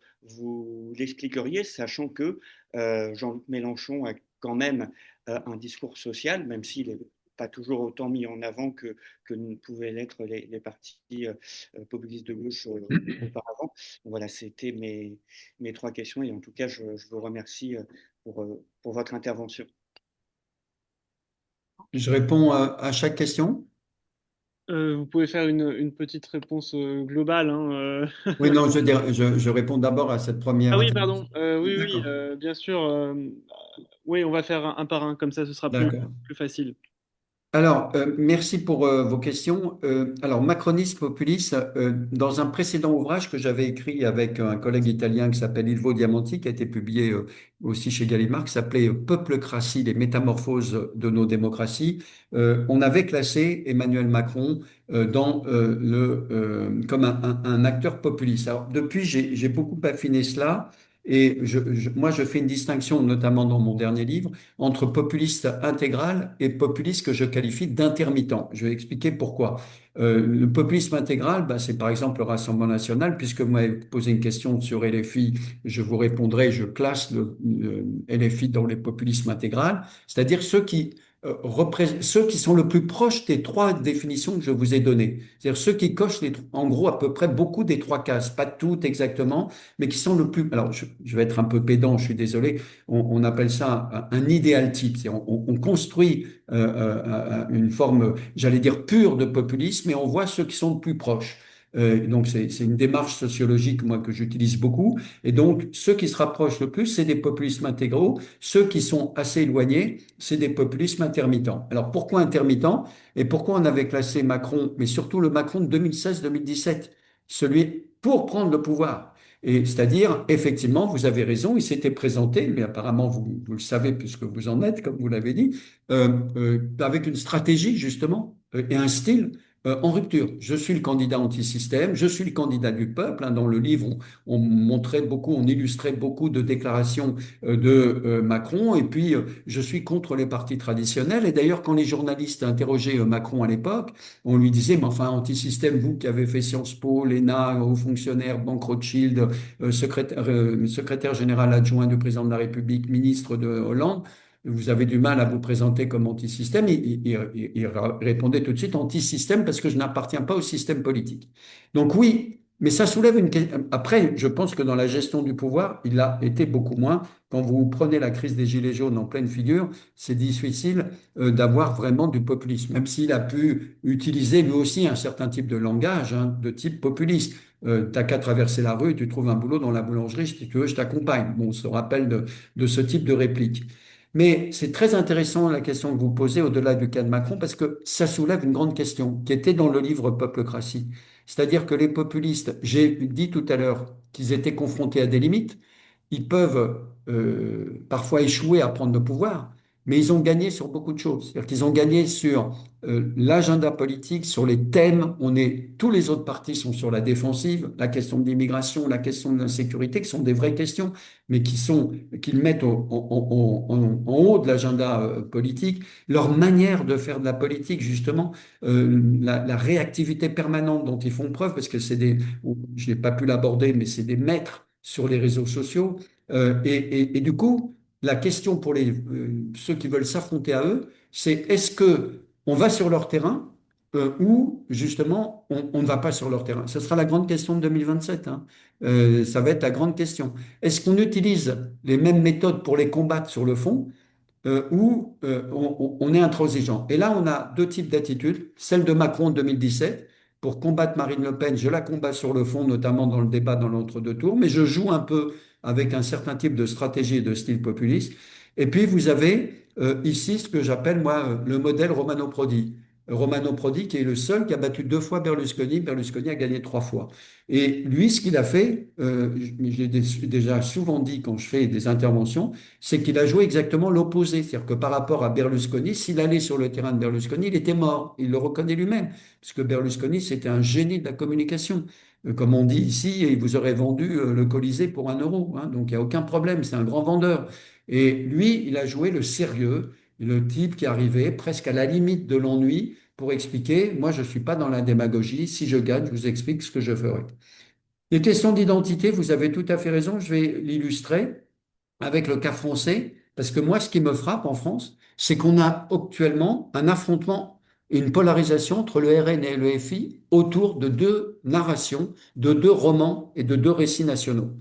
Speaker 3: l'expliqueriez, sachant que Jean-Luc Mélenchon a quand même un discours social, même s'il n'est pas toujours autant mis en avant que ne pouvaient l'être les partis populistes de gauche auparavant. Voilà, c'était mes trois questions et en tout cas, je vous remercie pour votre intervention.
Speaker 2: Je réponds à chaque question.
Speaker 1: Vous pouvez faire une petite réponse globale, hein,
Speaker 2: Oui, non, je veux dire, je réponds d'abord à cette première
Speaker 1: Ah oui,
Speaker 2: intervention.
Speaker 1: pardon. Oui, oui,
Speaker 2: D'accord,
Speaker 1: bien sûr. Oui, on va faire un par un, comme ça, ce sera
Speaker 2: d'accord.
Speaker 1: plus facile.
Speaker 2: Alors, merci pour vos questions. Alors, macroniste populiste, dans un précédent ouvrage que j'avais écrit avec un collègue italien qui s'appelle Ilvo Diamanti, qui a été publié aussi chez Gallimard, qui s'appelait Peuplocratie, les métamorphoses de nos démocraties, on avait classé Emmanuel Macron comme un acteur populiste. Alors, depuis, j'ai beaucoup affiné cela. Et moi, je fais une distinction, notamment dans mon dernier livre, entre populiste intégral et populiste que je qualifie d'intermittent. Je vais expliquer pourquoi. Le populisme intégral, bah, c'est par exemple le Rassemblement national, puisque vous m'avez posé une question sur LFI, je vous répondrai, je classe le LFI dans les populismes intégral, c'est-à-dire ceux qui sont le plus proches des trois définitions que je vous ai données. C'est-à-dire ceux qui cochent en gros à peu près beaucoup des trois cases, pas toutes exactement, mais qui sont le plus. Alors je vais être un peu pédant, je suis désolé. On appelle ça un idéal type. On construit une forme, j'allais dire pure de populisme, et on voit ceux qui sont le plus proches. Donc c'est une démarche sociologique moi que j'utilise beaucoup. Et donc ceux qui se rapprochent le plus, c'est des populismes intégraux. Ceux qui sont assez éloignés, c'est des populismes intermittents. Alors pourquoi intermittents et pourquoi on avait classé Macron, mais surtout le Macron de 2016-2017, celui pour prendre le pouvoir. Et c'est-à-dire, effectivement, vous avez raison, il s'était présenté, mais apparemment vous le savez puisque vous en êtes, comme vous l'avez dit, avec une stratégie justement et un style en rupture. Je suis le candidat anti-système, je suis le candidat du peuple. Hein. Dans le livre, on montrait beaucoup, on illustrait beaucoup de déclarations de Macron, et puis je suis contre les partis traditionnels. Et d'ailleurs, quand les journalistes interrogeaient Macron à l'époque, on lui disait, mais enfin, anti-système, vous qui avez fait Sciences Po, l'ENA, haut fonctionnaire, Banque Rothschild, secrétaire général adjoint du président de la République, ministre de Hollande, vous avez du mal à vous présenter comme anti-système. Il répondait tout de suite anti-système parce que je n'appartiens pas au système politique. Donc oui, mais ça soulève une question. Après, je pense que dans la gestion du pouvoir, il a été beaucoup moins. Quand vous prenez la crise des Gilets jaunes en pleine figure, c'est difficile d'avoir vraiment du populisme, même s'il a pu utiliser lui aussi un certain type de langage, hein, de type populiste. T'as qu'à traverser la rue, tu trouves un boulot dans la boulangerie, si tu veux, je t'accompagne. Bon, on se rappelle de ce type de réplique. Mais c'est très intéressant la question que vous posez au-delà du cas de Macron, parce que ça soulève une grande question qui était dans le livre Peuplocratie. C'est-à-dire que les populistes, j'ai dit tout à l'heure qu'ils étaient confrontés à des limites, ils peuvent parfois échouer à prendre le pouvoir, mais ils ont gagné sur beaucoup de choses. C'est-à-dire qu'ils ont gagné sur l'agenda politique, sur les thèmes. Tous les autres partis sont sur la défensive, la question de l'immigration, la question de l'insécurité, qui sont des vraies questions, mais qu'ils mettent en haut de l'agenda politique. Leur manière de faire de la politique, justement, la réactivité permanente dont ils font preuve, parce que je n'ai pas pu l'aborder, mais c'est des maîtres sur les réseaux sociaux. Et du coup, la question pour ceux qui veulent s'affronter à eux, c'est est-ce que on va sur leur terrain ou justement on ne va pas sur leur terrain? Ce sera la grande question de 2027, hein. Ça va être la grande question. Est-ce qu'on utilise les mêmes méthodes pour les combattre sur le fond où on est intransigeant? Et là, on a deux types d'attitudes. Celle de Macron en 2017. Pour combattre Marine Le Pen, je la combats sur le fond, notamment dans le débat dans l'entre-deux tours, mais je joue un peu avec un certain type de stratégie et de style populiste. Et puis, vous avez ici ce que j'appelle, moi, le modèle Romano Prodi. Romano Prodi, qui est le seul qui a battu 2 fois Berlusconi. Berlusconi a gagné 3 fois. Et lui, ce qu'il a fait, je l'ai déjà souvent dit quand je fais des interventions, c'est qu'il a joué exactement l'opposé. C'est-à-dire que par rapport à Berlusconi, s'il allait sur le terrain de Berlusconi, il était mort. Il le reconnaît lui-même, puisque Berlusconi, c'était un génie de la communication. Comme on dit ici, il vous aurait vendu le Colisée pour 1 euro, hein. Donc il n'y a aucun problème, c'est un grand vendeur. Et lui, il a joué le sérieux, le type qui arrivait presque à la limite de l'ennui pour expliquer, moi je ne suis pas dans la démagogie, si je gagne, je vous explique ce que je ferai. Les questions d'identité, vous avez tout à fait raison, je vais l'illustrer avec le cas français, parce que moi, ce qui me frappe en France, c'est qu'on a actuellement un affrontement et une polarisation entre le RN et le FI autour de 2 narrations, de 2 romans et de 2 récits nationaux.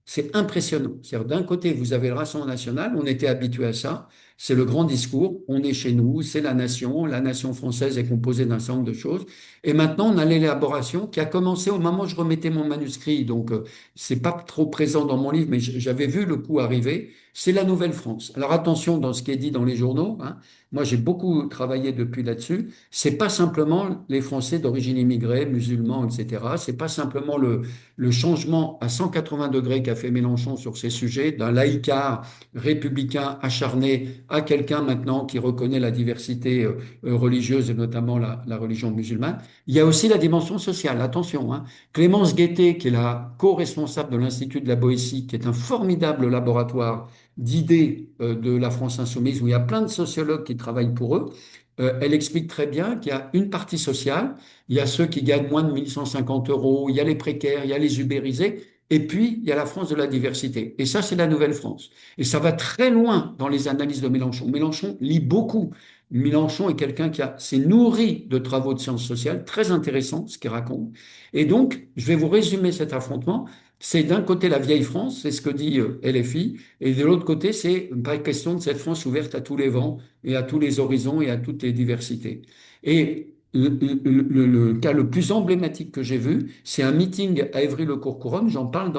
Speaker 2: C'est impressionnant. C'est-à-dire, d'un côté, vous avez le Rassemblement national, on était habitué à ça, c'est le grand discours, on est chez nous, c'est la nation française est composée d'un certain nombre de choses. Et maintenant, on a l'élaboration qui a commencé au moment où je remettais mon manuscrit, donc c'est pas trop présent dans mon livre, mais j'avais vu le coup arriver. C'est la Nouvelle-France. Alors attention dans ce qui est dit dans les journaux, hein. Moi, j'ai beaucoup travaillé depuis là-dessus. C'est pas simplement les Français d'origine immigrée, musulmans, etc. C'est pas simplement le changement à 180 degrés qu'a fait Mélenchon sur ces sujets, d'un laïcard républicain acharné à quelqu'un maintenant qui reconnaît la diversité religieuse et notamment la religion musulmane. Il y a aussi la dimension sociale. Attention, hein. Clémence Guettet, qui est la co-responsable de l'Institut de la Boétie, qui est un formidable laboratoire d'idées de la France insoumise, où il y a plein de sociologues qui travaillent pour eux, elle explique très bien qu'il y a une partie sociale, il y a ceux qui gagnent moins de 1 150 euros, il y a les précaires, il y a les ubérisés, et puis il y a la France de la diversité. Et ça, c'est la Nouvelle-France. Et ça va très loin dans les analyses de Mélenchon. Mélenchon lit beaucoup. Mélenchon est quelqu'un s'est nourri de travaux de sciences sociales, très intéressants ce qu'il raconte. Et donc, je vais vous résumer cet affrontement. C'est d'un côté la vieille France, c'est ce que dit LFI, et de l'autre côté, c'est pas question de cette France ouverte à tous les vents et à tous les horizons et à toutes les diversités. Et le cas le plus emblématique que j'ai vu, c'est un meeting à Évry-le-Courcouronne, j'en parle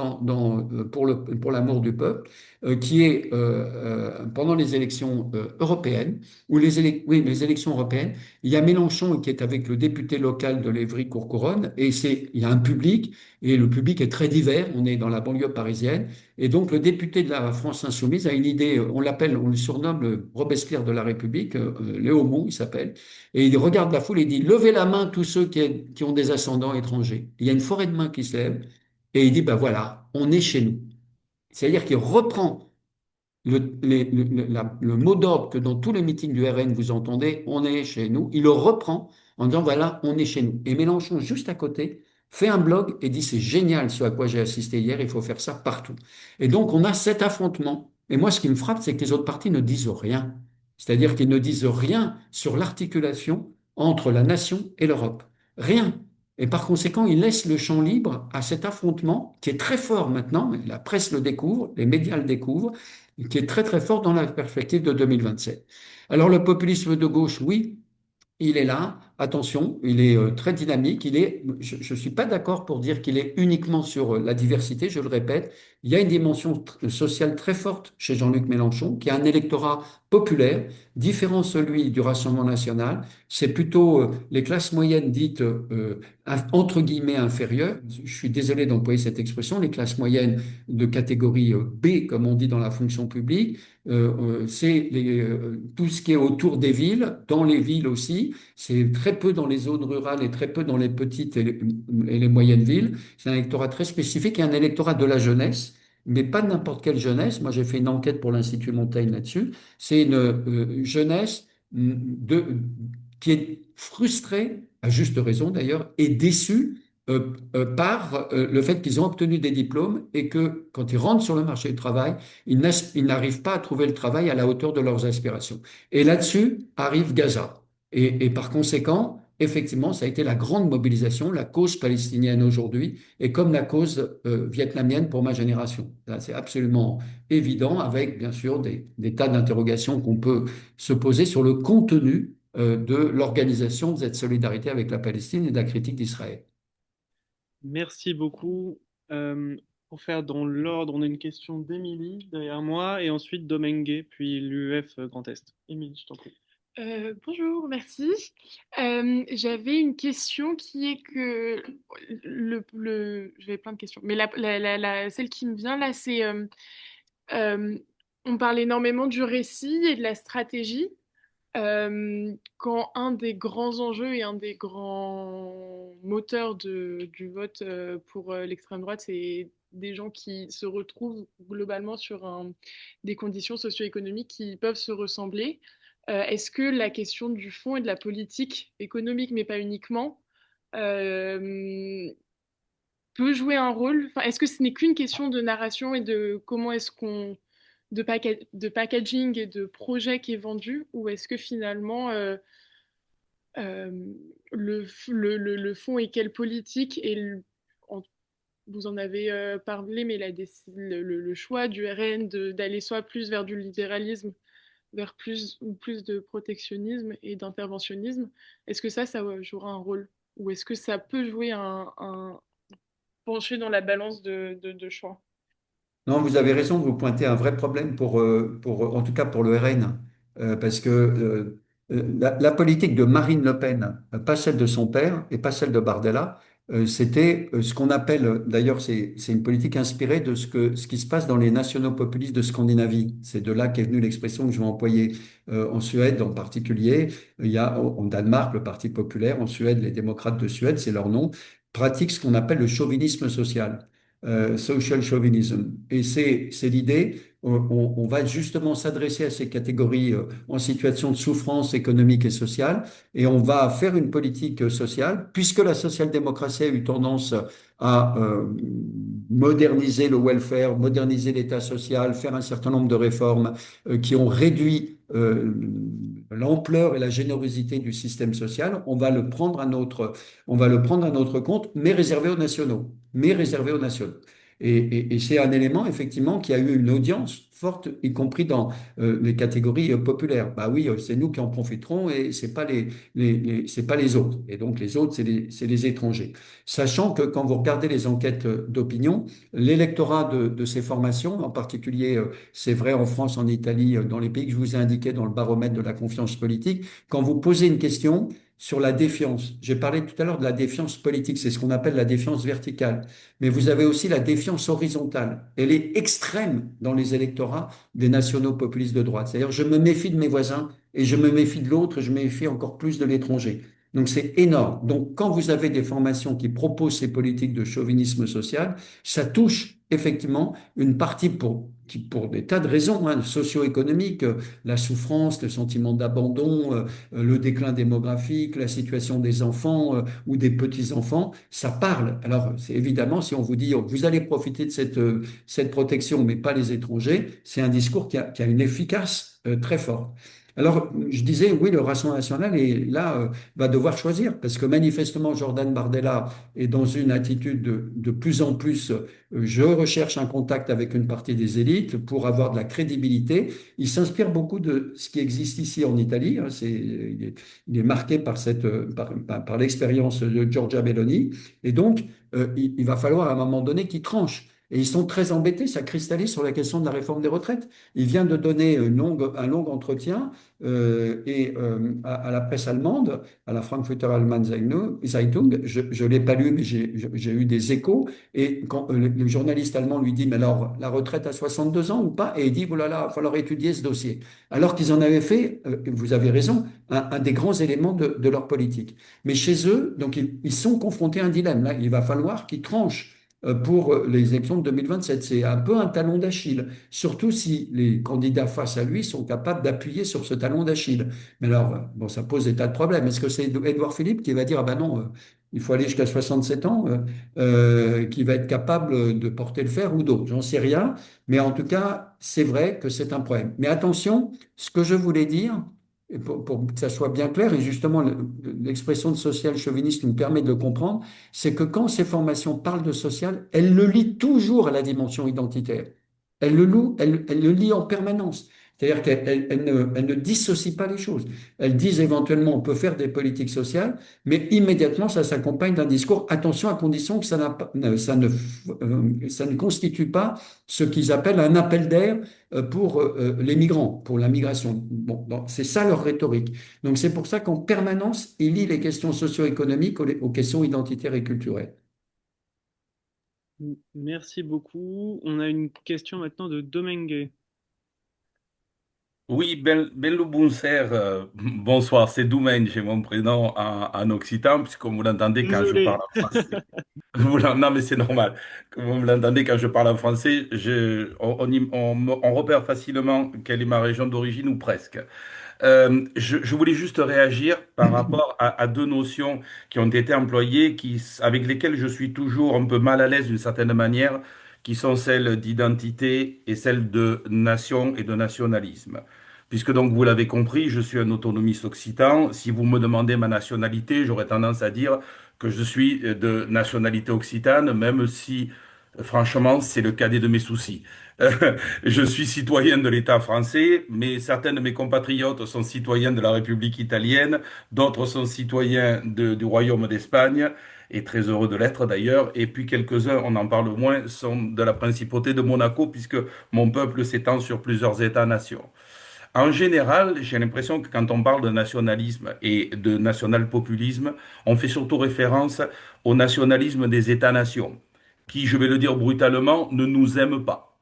Speaker 2: pour l'amour du peuple, qui est pendant les élections européennes, ou oui, les élections européennes, il y a Mélenchon qui est avec le député local de l'Évry-Courcouronne, et il y a un public, et le public est très divers, on est dans la banlieue parisienne, et donc le député de la France insoumise a une idée, on le surnomme le Robespierre de la République, Léo Aumont il s'appelle, et il regarde la foule et dit, levez la main tous ceux qui ont des ascendants étrangers. Il y a une forêt de mains qui se lève, et il dit, ben voilà, on est chez nous. C'est-à-dire qu'il reprend le mot d'ordre que dans tous les meetings du RN, vous entendez, on est chez nous, il le reprend en disant, voilà, on est chez nous. Et Mélenchon, juste à côté, fait un blog et dit, c'est génial ce à quoi j'ai assisté hier, il faut faire ça partout. Et donc, on a cet affrontement Et moi, ce qui me frappe, c'est que les autres partis ne disent rien. C'est-à-dire qu'ils ne disent rien sur l'articulation entre la nation et l'Europe. Rien. Et par conséquent, ils laissent le champ libre à cet affrontement qui est très fort maintenant, et la presse le découvre, les médias le découvrent, qui est très très fort dans la perspective de 2027. Alors le populisme de gauche, oui, il est là, attention, il est très dynamique. Je ne suis pas d'accord pour dire qu'il est uniquement sur la diversité, je le répète. Il y a une dimension sociale très forte chez Jean-Luc Mélenchon, qui a un électorat populaire, différent de celui du Rassemblement national. C'est plutôt les classes moyennes dites entre guillemets inférieures. Je suis désolé d'employer cette expression, les classes moyennes de catégorie B, comme on dit dans la fonction publique. C'est tout ce qui est autour des villes, dans les villes aussi. C'est très peu dans les zones rurales et très peu dans les petites et les moyennes villes. C'est un électorat très spécifique et un électorat de la jeunesse, mais pas n'importe quelle jeunesse. Moi, j'ai fait une enquête pour l'Institut Montaigne là-dessus. C'est une jeunesse qui est frustrée, à juste raison d'ailleurs, et déçue par le fait qu'ils ont obtenu des diplômes et que quand ils rentrent sur le marché du travail, ils n'arrivent pas à trouver le travail à la hauteur de leurs aspirations. Et là-dessus arrive Gaza. Et par conséquent, effectivement, ça a été la grande mobilisation, la cause palestinienne aujourd'hui, et comme la cause vietnamienne pour ma génération. C'est absolument évident, avec bien sûr des tas d'interrogations qu'on peut se poser sur le contenu de l'organisation de cette solidarité avec la Palestine et de la critique d'Israël.
Speaker 1: Merci beaucoup. Euh, pour faire dans l'ordre, on a une question d'Émilie derrière moi et ensuite Domengue, puis l'UEF Grand Est. Émilie, je t'en prie.
Speaker 4: Bonjour, merci. J'avais une question qui est que j'avais plein de questions, mais celle qui me vient là, c'est euh, on parle énormément du récit et de la stratégie. Quand un des grands enjeux et un des grands moteurs du vote pour l'extrême droite, c'est des gens qui se retrouvent globalement sur des conditions socio-économiques qui peuvent se ressembler. Est-ce que la question du fond et de la politique économique, mais pas uniquement, euh, peut jouer un rôle? Enfin, est-ce que ce n'est qu'une question de narration et de comment est-ce qu'on de packaging et de projet qui est vendu, ou est-ce que finalement euh, le fond est quelle politique et vous en avez parlé, mais le choix du RN d'aller soit plus vers du libéralisme, vers plus de protectionnisme et d'interventionnisme, est-ce que ça jouera un rôle? Ou est-ce que ça peut jouer pencher dans la balance de choix?
Speaker 2: Non, vous avez raison, vous pointez un vrai problème en tout cas pour le RN, parce que la politique de Marine Le Pen, pas celle de son père et pas celle de Bardella, c'était ce qu'on appelle, d'ailleurs, c'est une politique inspirée de ce qui se passe dans les nationaux populistes de Scandinavie. C'est de là qu'est venue l'expression que je vais employer en Suède en particulier. Il y a en Danemark le Parti populaire, en Suède les démocrates de Suède, c'est leur nom, pratique ce qu'on appelle le chauvinisme social. Social chauvinism. Et c'est l'idée, on va justement s'adresser à ces catégories en situation de souffrance économique et sociale, et on va faire une politique sociale, puisque la social-démocratie a eu tendance à moderniser le welfare, moderniser l'État social, faire un certain nombre de réformes qui ont réduit l'ampleur et la générosité du système social, on va le prendre à notre compte, mais réservé aux nationaux. Mais réservé aux nationaux. Et c'est un élément, effectivement, qui a eu une audience forte, y compris dans les catégories populaires. Bah oui, c'est nous qui en profiterons et c'est pas c'est pas les autres. Et donc, les autres, c'est les étrangers. Sachant que quand vous regardez les enquêtes d'opinion, l'électorat de ces formations, en particulier, c'est vrai en France, en Italie, dans les pays que je vous ai indiqués dans le baromètre de la confiance politique, quand vous posez une question, sur la défiance. J'ai parlé tout à l'heure de la défiance politique, c'est ce qu'on appelle la défiance verticale. Mais vous avez aussi la défiance horizontale. Elle est extrême dans les électorats des nationaux populistes de droite. C'est-à-dire, je me méfie de mes voisins et je me méfie de l'autre et je me méfie encore plus de l'étranger. Donc c'est énorme. Donc quand vous avez des formations qui proposent ces politiques de chauvinisme social, ça touche effectivement une partie pour des tas de raisons, hein, socio-économiques, la souffrance, le sentiment d'abandon, le déclin démographique, la situation des enfants ou des petits-enfants, ça parle. Alors, c'est évidemment, si on vous dit, vous allez profiter de cette protection, mais pas les étrangers, c'est un discours qui a une efficace très forte. Alors, je disais, oui, le Rassemblement national est là, va devoir choisir, parce que manifestement, Jordan Bardella est dans une attitude de plus en plus, je recherche un contact avec une partie des élites pour avoir de la crédibilité. Il s'inspire beaucoup de ce qui existe ici en Italie, hein, il est marqué par par l'expérience de Giorgia Meloni, et donc, il va falloir à un moment donné qu'il tranche. Et ils sont très embêtés, ça cristallise sur la question de la réforme des retraites. Il vient de donner un long entretien à la presse allemande, à la Frankfurter Zeitung. Je ne l'ai pas lu, mais j'ai eu des échos. Et quand le journaliste allemand lui dit, mais alors, la retraite à 62 ans ou pas? Et il dit, oh là là, il va falloir étudier ce dossier. Alors qu'ils en avaient fait, vous avez raison, un des grands éléments de leur politique. Mais chez eux, donc, ils sont confrontés à un dilemme. Là, il va falloir qu'ils tranchent pour les élections de 2027. C'est un peu un talon d'Achille, surtout si les candidats face à lui sont capables d'appuyer sur ce talon d'Achille. Mais alors, bon, ça pose des tas de problèmes. Est-ce que c'est Édouard Philippe qui va dire, ah ben non, il faut aller jusqu'à 67 ans, qui va être capable de porter le fer ou d'autres? J'en sais rien, mais en tout cas, c'est vrai que c'est un problème. Mais attention, ce que je voulais dire, et pour que ça soit bien clair, et justement l'expression de social chauviniste nous permet de le comprendre, c'est que quand ces formations parlent de social, elles le lient toujours à la dimension identitaire. Elles le lient en permanence. C'est-à-dire qu'elles ne dissocient pas les choses. Elles disent éventuellement on peut faire des politiques sociales, mais immédiatement ça s'accompagne d'un discours attention à condition que ça ne constitue pas ce qu'ils appellent un appel d'air pour les migrants, pour la migration. Bon, donc c'est ça leur rhétorique. Donc c'est pour ça qu'en permanence, ils lient les questions socio-économiques aux questions identitaires et culturelles.
Speaker 1: Merci beaucoup. On a une question maintenant de Domingue.
Speaker 5: Oui, ben le bonsoir, bonsoir, c'est Doumen, j'ai mon prénom en occitan, puisque comme vous l'entendez quand je parle
Speaker 1: Désolé.
Speaker 5: en français. Non, mais c'est normal. Comme vous l'entendez quand je parle en français, on repère facilement quelle est ma région d'origine ou presque. Je voulais juste réagir par rapport à deux notions qui ont été employées, avec lesquelles je suis toujours un peu mal à l'aise d'une certaine manière, qui sont celles d'identité et celles de nation et de nationalisme. Puisque donc vous l'avez compris, je suis un autonomiste occitan. Si vous me demandez ma nationalité, j'aurais tendance à dire que je suis de nationalité occitane, même si franchement c'est le cadet de mes soucis. Je suis citoyen de l'État français, mais certains de mes compatriotes sont citoyens de la République italienne, d'autres sont citoyens du Royaume d'Espagne, et très heureux de l'être d'ailleurs, et puis quelques-uns, on en parle moins, sont de la principauté de Monaco, puisque mon peuple s'étend sur plusieurs États-nations. En général, j'ai l'impression que quand on parle de nationalisme et de national-populisme, on fait surtout référence au nationalisme des États-nations, qui, je vais le dire brutalement, ne nous aiment pas.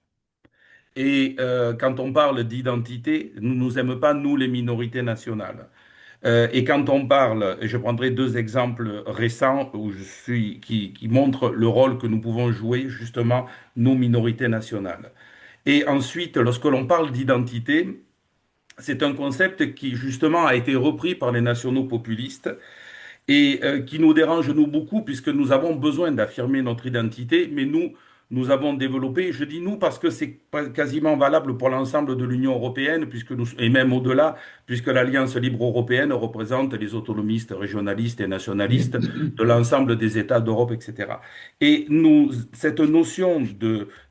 Speaker 5: Et quand on parle d'identité, ne nous aiment pas, nous, les minorités nationales. Et quand on parle, et je prendrai deux exemples récents qui montrent le rôle que nous pouvons jouer, justement, nos minorités nationales. Et ensuite, lorsque l'on parle d'identité, c'est un concept qui, justement, a été repris par les nationaux populistes et qui nous dérange, nous, beaucoup, puisque nous avons besoin d'affirmer notre identité, mais nous avons développé, je dis nous parce que c'est quasiment valable pour l'ensemble de l'Union européenne, et même au-delà, puisque l'Alliance libre européenne représente les autonomistes, régionalistes et nationalistes de l'ensemble des États d'Europe, etc. Et cette notion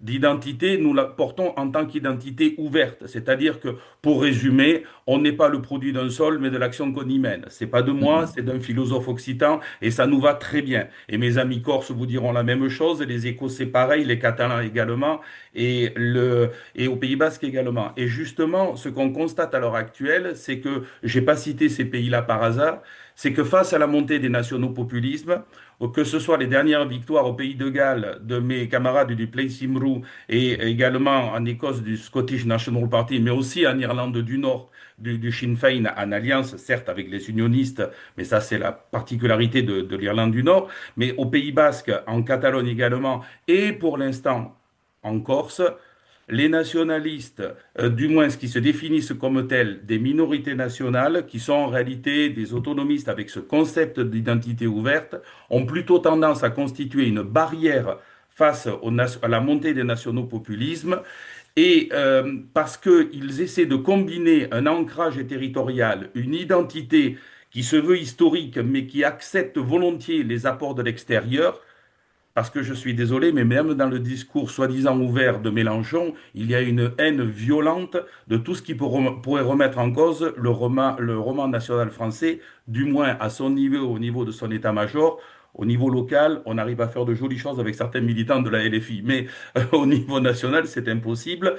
Speaker 5: d'identité, nous la portons en tant qu'identité ouverte, c'est-à-dire que, pour résumer, on n'est pas le produit d'un sol, mais de l'action qu'on y mène. C'est pas de moi, c'est d'un philosophe occitan, et ça nous va très bien. Et mes amis corses vous diront la même chose, les Écossais pareil, les Catalans également, et au Pays Basque également. Et justement, ce qu'on constate à l'heure actuelle, c'est que, j'ai pas cité ces pays-là par hasard, c'est que face à la montée des nationaux populismes, que ce soit les dernières victoires au Pays de Galles de mes camarades du Plaid Cymru et également en Écosse du Scottish National Party, mais aussi en Irlande du Nord du Sinn Féin en alliance, certes avec les unionistes, mais ça c'est la particularité de l'Irlande du Nord, mais au Pays Basque, en Catalogne également, et pour l'instant en Corse, les nationalistes, du moins ce qui se définissent comme tels, des minorités nationales, qui sont en réalité des autonomistes avec ce concept d'identité ouverte, ont plutôt tendance à constituer une barrière face à la montée des nationaux-populismes et parce qu'ils essaient de combiner un ancrage territorial, une identité qui se veut historique, mais qui accepte volontiers les apports de l'extérieur, parce que je suis désolé, mais même dans le discours soi-disant ouvert de Mélenchon, il y a une haine violente de tout ce qui pourrait remettre en cause le roman national français, du moins à son niveau, au niveau de son état-major. Au niveau local, on arrive à faire de jolies choses avec certains militants de la LFI, mais au niveau national, c'est impossible.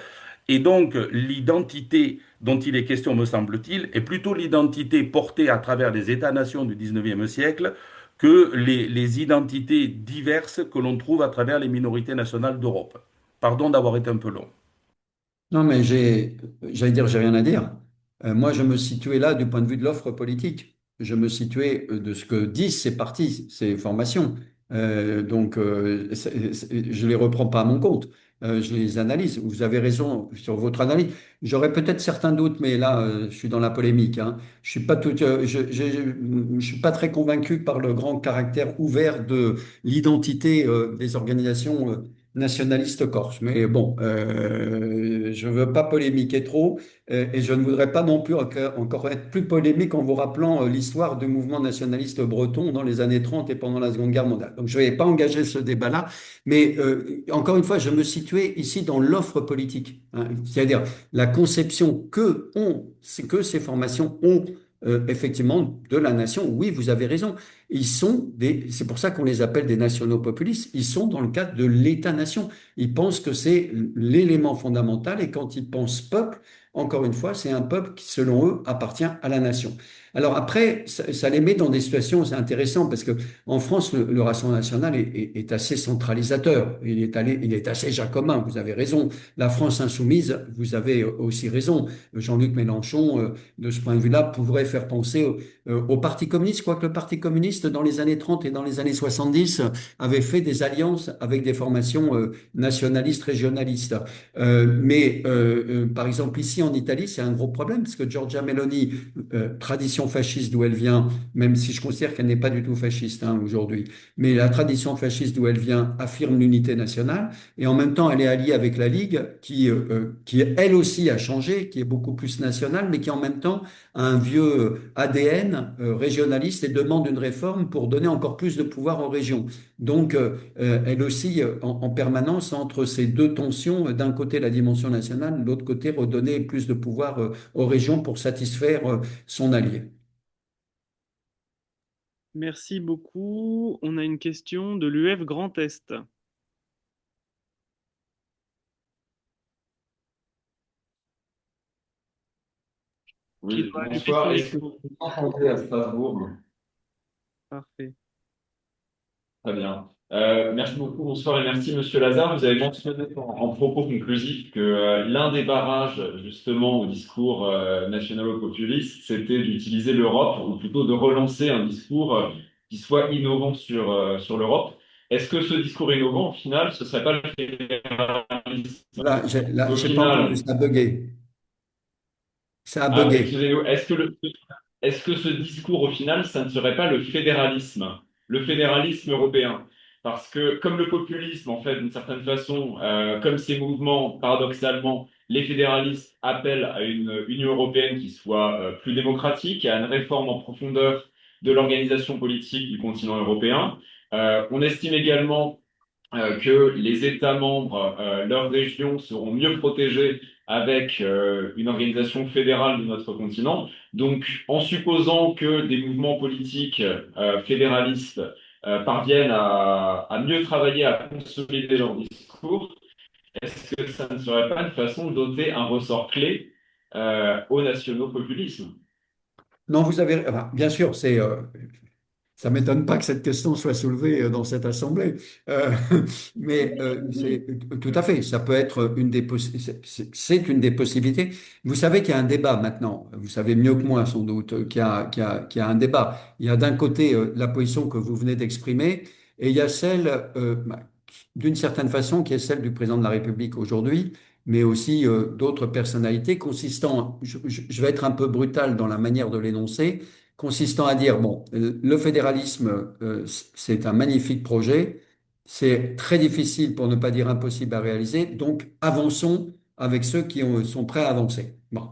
Speaker 5: Et donc, l'identité dont il est question, me semble-t-il, est plutôt l'identité portée à travers les États-nations du 19e siècle que les identités diverses que l'on trouve à travers les minorités nationales d'Europe. Pardon d'avoir été un peu long.
Speaker 2: Non, mais j'allais dire, j'ai rien à dire. Moi, je me situais là du point de vue de l'offre politique. Je me situais de ce que disent ces partis, ces formations. Je les reprends pas à mon compte. Je les analyse. Vous avez raison sur votre analyse. J'aurais peut-être certains doutes, mais là, je suis dans la polémique, hein. Je suis pas tout, je suis pas très convaincu par le grand caractère ouvert de l'identité des organisations nationaliste corse. Mais bon, je ne veux pas polémiquer trop et je ne voudrais pas non plus encore être plus polémique en vous rappelant l'histoire du mouvement nationaliste breton dans les années 30 et pendant la Seconde Guerre mondiale. Donc je ne vais pas engager ce débat-là, mais encore une fois, je me situais ici dans l'offre politique, hein, c'est-à-dire la conception que ces formations ont effectivement de la nation. Oui, vous avez raison. C'est pour ça qu'on les appelle des nationaux populistes. Ils sont dans le cadre de l'État-nation. Ils pensent que c'est l'élément fondamental et quand ils pensent peuple, encore une fois, c'est un peuple qui, selon eux, appartient à la nation. Alors après, ça les met dans des situations, c'est intéressant parce que en France, le Rassemblement national est assez centralisateur. Il est assez jacobin. Vous avez raison. La France insoumise, vous avez aussi raison. Jean-Luc Mélenchon, de ce point de vue-là, pourrait faire penser au Parti communiste, quoique le Parti communiste, dans les années 30 et dans les années 70, avait fait des alliances avec des formations nationalistes, régionalistes. Par exemple, ici en Italie, c'est un gros problème, parce que Giorgia Meloni, tradition fasciste d'où elle vient, même si je considère qu'elle n'est pas du tout fasciste hein, aujourd'hui, mais la tradition fasciste d'où elle vient affirme l'unité nationale, et en même temps, elle est alliée avec la Ligue, qui elle aussi a changé, qui est beaucoup plus nationale, mais qui en même temps un vieux ADN régionaliste et demande une réforme pour donner encore plus de pouvoir aux régions. Donc, elle oscille en permanence entre ces deux tensions, d'un côté la dimension nationale, de l'autre côté redonner plus de pouvoir aux régions pour satisfaire son allié.
Speaker 1: Merci beaucoup. On a une question de l'UF Grand Est. Qui
Speaker 6: Oui,
Speaker 1: doit allumer son
Speaker 6: bonsoir. Est-ce que
Speaker 1: micro.
Speaker 6: vous m'entendez à Strasbourg?
Speaker 1: Parfait.
Speaker 6: Très bien. Merci beaucoup, bonsoir et merci Monsieur Lazare. Vous avez mentionné en propos conclusif que l'un des barrages justement au discours national-populiste, c'était d'utiliser l'Europe, ou plutôt de relancer un discours qui soit innovant sur l'Europe. Est-ce que ce discours innovant, au final, ce serait pas le fédéralisme?
Speaker 2: Là,
Speaker 6: Au
Speaker 2: j'ai pas entendu,
Speaker 6: final,
Speaker 2: ça a bugué. Ça a
Speaker 6: ah,
Speaker 2: bugué.
Speaker 6: excusez-nous, est-ce que ce discours, au final, ça ne serait pas le fédéralisme européen? Parce que comme le populisme, en fait, d'une certaine façon, comme ces mouvements, paradoxalement, les fédéralistes appellent à une Union européenne qui soit plus démocratique, et à une réforme en profondeur de l'organisation politique du continent européen. On estime également que les États membres, leurs régions seront mieux protégées avec une organisation fédérale de notre continent. Donc, en supposant que des mouvements politiques fédéralistes parviennent à mieux travailler, à consolider leur discours, est-ce que ça ne serait pas une façon de doter un ressort clé au nationaux-populisme?
Speaker 2: Non, vous avez, enfin, bien sûr, ça m'étonne pas que cette question soit soulevée dans cette assemblée. Euh, c'est tout à fait, ça peut être c'est une des possibilités. Vous savez qu'il y a un débat maintenant, vous savez mieux que moi sans doute, qu'il y a un débat. Il y a d'un côté la position que vous venez d'exprimer et il y a celle d'une certaine façon, qui est celle du président de la République aujourd'hui, mais aussi d'autres personnalités consistant, je vais être un peu brutal dans la manière de l'énoncer, consistant à dire, bon, le fédéralisme, c'est un magnifique projet, c'est très difficile pour ne pas dire impossible à réaliser, donc avançons avec ceux qui sont prêts à avancer. Bon,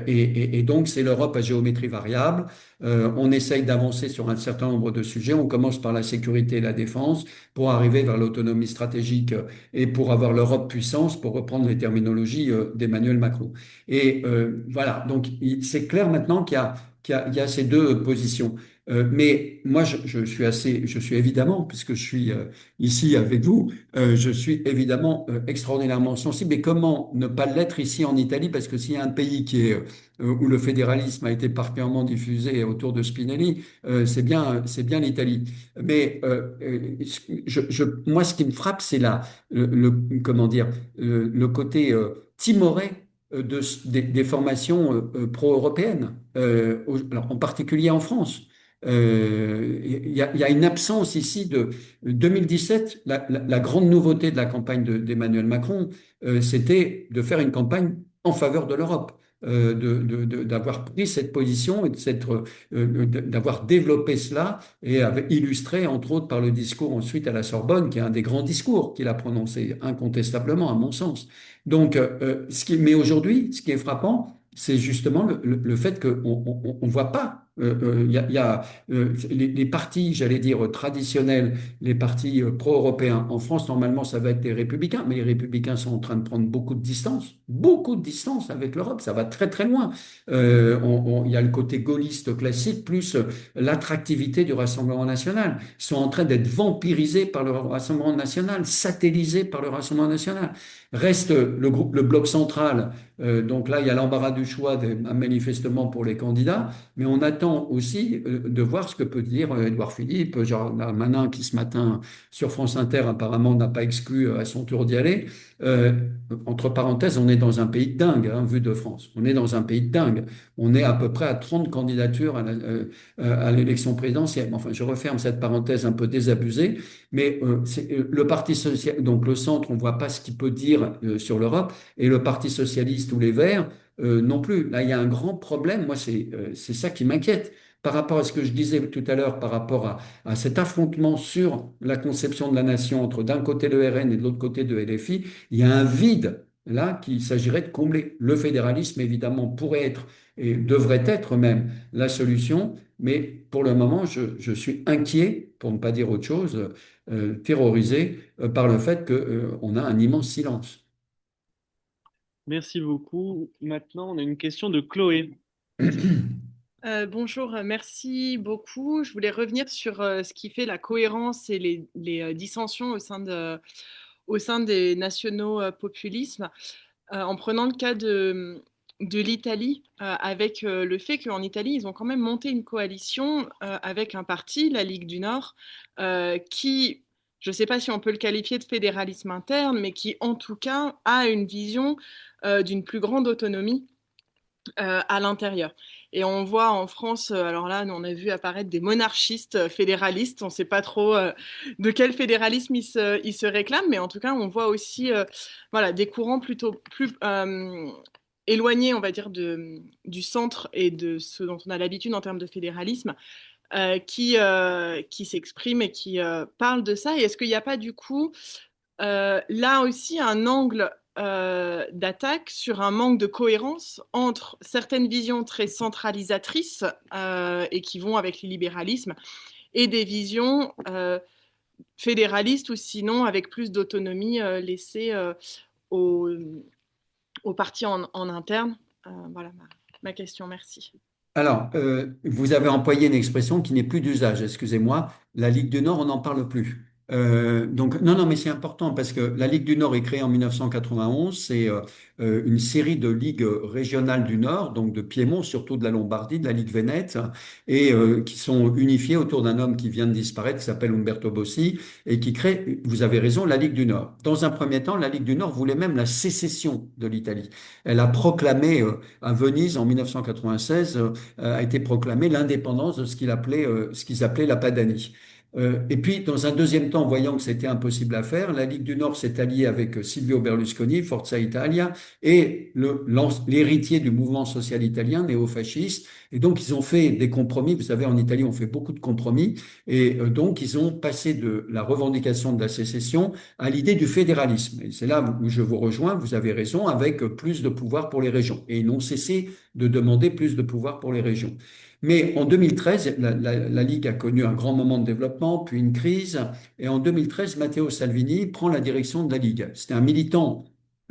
Speaker 2: et donc c'est l'Europe à géométrie variable. On essaye d'avancer sur un certain nombre de sujets. On commence par la sécurité et la défense pour arriver vers l'autonomie stratégique et pour avoir l'Europe puissance, pour reprendre les terminologies d'Emmanuel Macron. Et voilà, donc c'est clair maintenant qu'il y a ces deux positions. Mais moi, je suis évidemment, puisque je suis ici avec vous, je suis évidemment extraordinairement sensible. Et comment ne pas l'être ici en Italie? Parce que s'il y a un pays où le fédéralisme a été particulièrement diffusé autour de Spinelli, c'est bien l'Italie. Mais moi, ce qui me frappe, c'est comment dire, le côté timoré des formations pro-européennes, alors en particulier en France. Il y a une absence ici de 2017. La grande nouveauté de la campagne d'Emmanuel Macron, c'était de faire une campagne en faveur de l'Europe. D'avoir pris cette position et d'avoir développé cela et illustré entre autres par le discours ensuite à la Sorbonne, qui est un des grands discours qu'il a prononcé incontestablement à mon sens. Donc, mais aujourd'hui, ce qui est frappant, c'est justement le fait qu'on ne voit pas. Il y a les partis, j'allais dire, traditionnels, les partis pro-européens. En France, normalement, ça va être les républicains, mais les républicains sont en train de prendre beaucoup de distance avec l'Europe. Ça va très, très loin. Il y a le côté gaulliste classique, plus l'attractivité du Rassemblement national. Ils sont en train d'être vampirisés par le Rassemblement national, satellisés par le Rassemblement national. Reste le bloc central. Donc là, il y a l'embarras du choix manifestement pour les candidats, mais on attend aussi de voir ce que peut dire Édouard Philippe, Gérald Darmanin, qui ce matin sur France Inter apparemment n'a pas exclu à son tour d'y aller. Euh, Entre parenthèses, on est dans un pays de dingue, hein, vu de France. On est dans un pays de dingue. On est à peu près à 30 candidatures à l'élection présidentielle. Enfin, je referme cette parenthèse un peu désabusée, mais le Parti social, donc le centre, on ne voit pas ce qu'il peut dire sur l'Europe, et le Parti socialiste ou les Verts non plus. Là, il y a un grand problème. Moi, c'est ça qui m'inquiète. Par rapport à ce que je disais tout à l'heure, par rapport à cet affrontement sur la conception de la nation entre d'un côté le RN et de l'autre côté de LFI, il y a un vide là qu'il s'agirait de combler. Le fédéralisme, évidemment, pourrait être et devrait être même la solution, mais pour le moment, je suis inquiet, pour ne pas dire autre chose, terrorisé par le fait qu'on a un immense silence.
Speaker 1: Merci beaucoup. Maintenant, on a une question de Chloé.
Speaker 4: Bonjour, merci beaucoup. Je voulais revenir sur ce qui fait la cohérence et les dissensions au sein des nationaux populismes, en prenant le cas de l'Italie, avec le fait qu'en Italie, ils ont quand même monté une coalition avec un parti, la Ligue du Nord, qui, je ne sais pas si on peut le qualifier de fédéralisme interne, mais qui en tout cas a une vision d'une plus grande autonomie à l'intérieur. Et on voit en France, alors là, on a vu apparaître des monarchistes fédéralistes. On ne sait pas trop de quel fédéralisme ils se réclament, mais en tout cas, on voit aussi voilà, des courants plutôt plus éloignés, on va dire, du centre et de ce dont on a l'habitude en termes de fédéralisme, qui s'expriment et qui parlent de ça. Et est-ce qu'il n'y a pas du coup là aussi un angle d'attaque sur un manque de cohérence entre certaines visions très centralisatrices et qui vont avec le libéralisme et des visions fédéralistes ou sinon avec plus d'autonomie laissée aux, aux partis en interne. Voilà ma question, merci.
Speaker 2: Alors, vous avez employé une expression qui n'est plus d'usage, excusez-moi. La Ligue du Nord, on n'en parle plus. Donc, non, non, mais c'est important parce que la Ligue du Nord est créée en 1991. C'est une série de ligues régionales du Nord, donc de Piémont, surtout de la Lombardie, de la Ligue Vénète, et qui sont unifiées autour d'un homme qui vient de disparaître, qui s'appelle Umberto Bossi, et qui crée, vous avez raison, la Ligue du Nord. Dans un premier temps, la Ligue du Nord voulait même la sécession de l'Italie. Elle a proclamé à Venise en 1996 a été proclamée l'indépendance de ce qu'ils appelaient la Padanie. Et puis, dans un deuxième temps, voyant que c'était impossible à faire, la Ligue du Nord s'est alliée avec Silvio Berlusconi, Forza Italia, et l'héritier du mouvement social italien, néo-fasciste. Et donc, ils ont fait des compromis. Vous savez, en Italie, on fait beaucoup de compromis. Et donc, ils ont passé de la revendication de la sécession à l'idée du fédéralisme. Et c'est là où je vous rejoins, vous avez raison, avec plus de pouvoir pour les régions. Et ils n'ont cessé de demander plus de pouvoir pour les régions. Mais en 2013, la Ligue a connu un grand moment de développement, puis une crise. Et en 2013, Matteo Salvini prend la direction de la Ligue. C'était un militant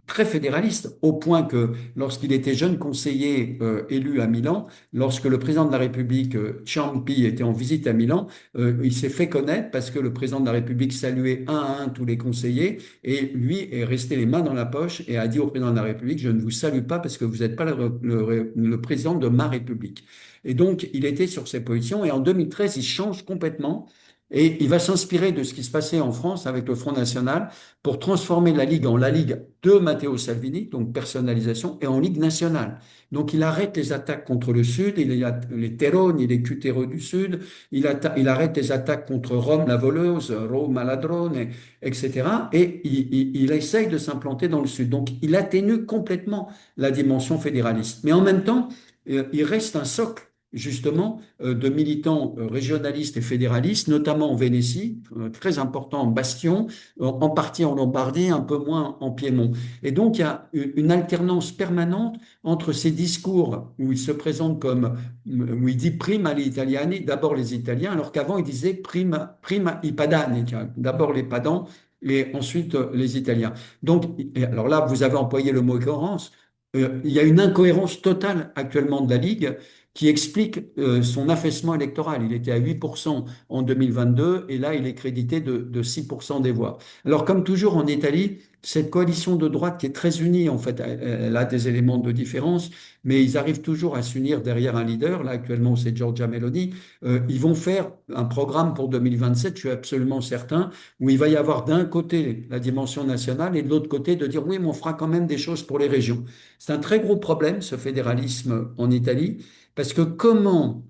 Speaker 2: très fédéraliste, au point que lorsqu'il était jeune conseiller élu à Milan, lorsque le président de la République, Ciampi, était en visite à Milan, il s'est fait connaître parce que le président de la République saluait un à un tous les conseillers et lui est resté les mains dans la poche et a dit au président de la République, je ne vous salue pas parce que vous n'êtes pas le président de ma République. Et donc, il était sur ses positions et en 2013, il change complètement. Et il va s'inspirer de ce qui se passait en France avec le Front National pour transformer la Ligue en la Ligue de Matteo Salvini, donc personnalisation, et en Ligue nationale. Donc il arrête les attaques contre le Sud, il y a les Terroni, les Cutero du Sud, il arrête les attaques contre Rome la voleuse, Rome la ladrone, etc. Et il essaye de s'implanter dans le Sud. Donc il atténue complètement la dimension fédéraliste. Mais en même temps, il reste un socle justement de militants régionalistes et fédéralistes, notamment en Vénétie, très important en Bastion, en partie en Lombardie, un peu moins en Piémont. Et donc il y a une alternance permanente entre ces discours où il se présente comme, où il dit prima agli italiani, d'abord les Italiens, alors qu'avant il disait prima i padani, d'abord les padans et ensuite les Italiens. Donc, alors là, vous avez employé le mot cohérence. Il y a une incohérence totale actuellement de la Ligue qui explique son affaissement électoral. Il était à 8% en 2022 et là, il est crédité de 6% des voix. Alors, comme toujours en Italie, cette coalition de droite qui est très unie, en fait, elle a des éléments de différence, mais ils arrivent toujours à s'unir derrière un leader. Là, actuellement, c'est Giorgia Meloni. Ils vont faire un programme pour 2027, je suis absolument certain, où il va y avoir d'un côté la dimension nationale et de l'autre côté de dire oui, mais on fera quand même des choses pour les régions. C'est un très gros problème, ce fédéralisme en Italie. Parce que comment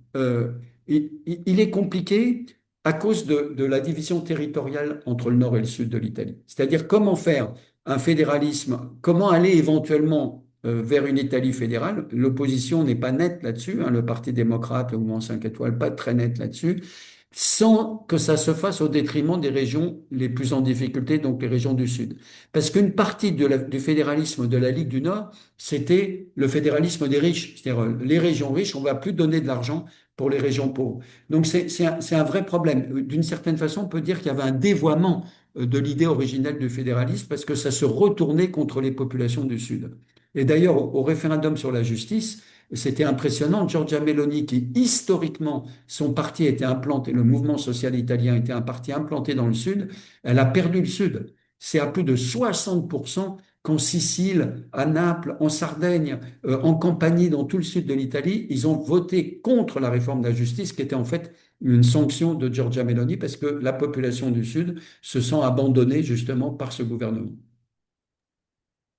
Speaker 2: il est compliqué à cause de la division territoriale entre le nord et le sud de l'Italie. C'est-à-dire comment faire un fédéralisme, comment aller éventuellement vers une Italie fédérale. L'opposition n'est pas nette là-dessus, hein, le Parti démocrate, le mouvement 5 étoiles, pas très net là-dessus, sans que ça se fasse au détriment des régions les plus en difficulté, donc les régions du Sud. Parce qu'une partie du fédéralisme de la Ligue du Nord, c'était le fédéralisme des riches. C'est-à-dire les régions riches, on ne va plus donner de l'argent pour les régions pauvres. Donc c'est un vrai problème. D'une certaine façon, on peut dire qu'il y avait un dévoiement de l'idée originelle du fédéralisme parce que ça se retournait contre les populations du Sud. Et d'ailleurs, au référendum sur la justice, c'était impressionnant. Giorgia Meloni, qui historiquement, son parti était implanté, le mouvement social italien était un parti implanté dans le Sud, elle a perdu le Sud. C'est à plus de 60% qu'en Sicile, à Naples, en Sardaigne, en Campanie, dans tout le sud de l'Italie, ils ont voté contre la réforme de la justice, qui était en fait une sanction de Giorgia Meloni, parce que la population du Sud se sent abandonnée justement par ce gouvernement.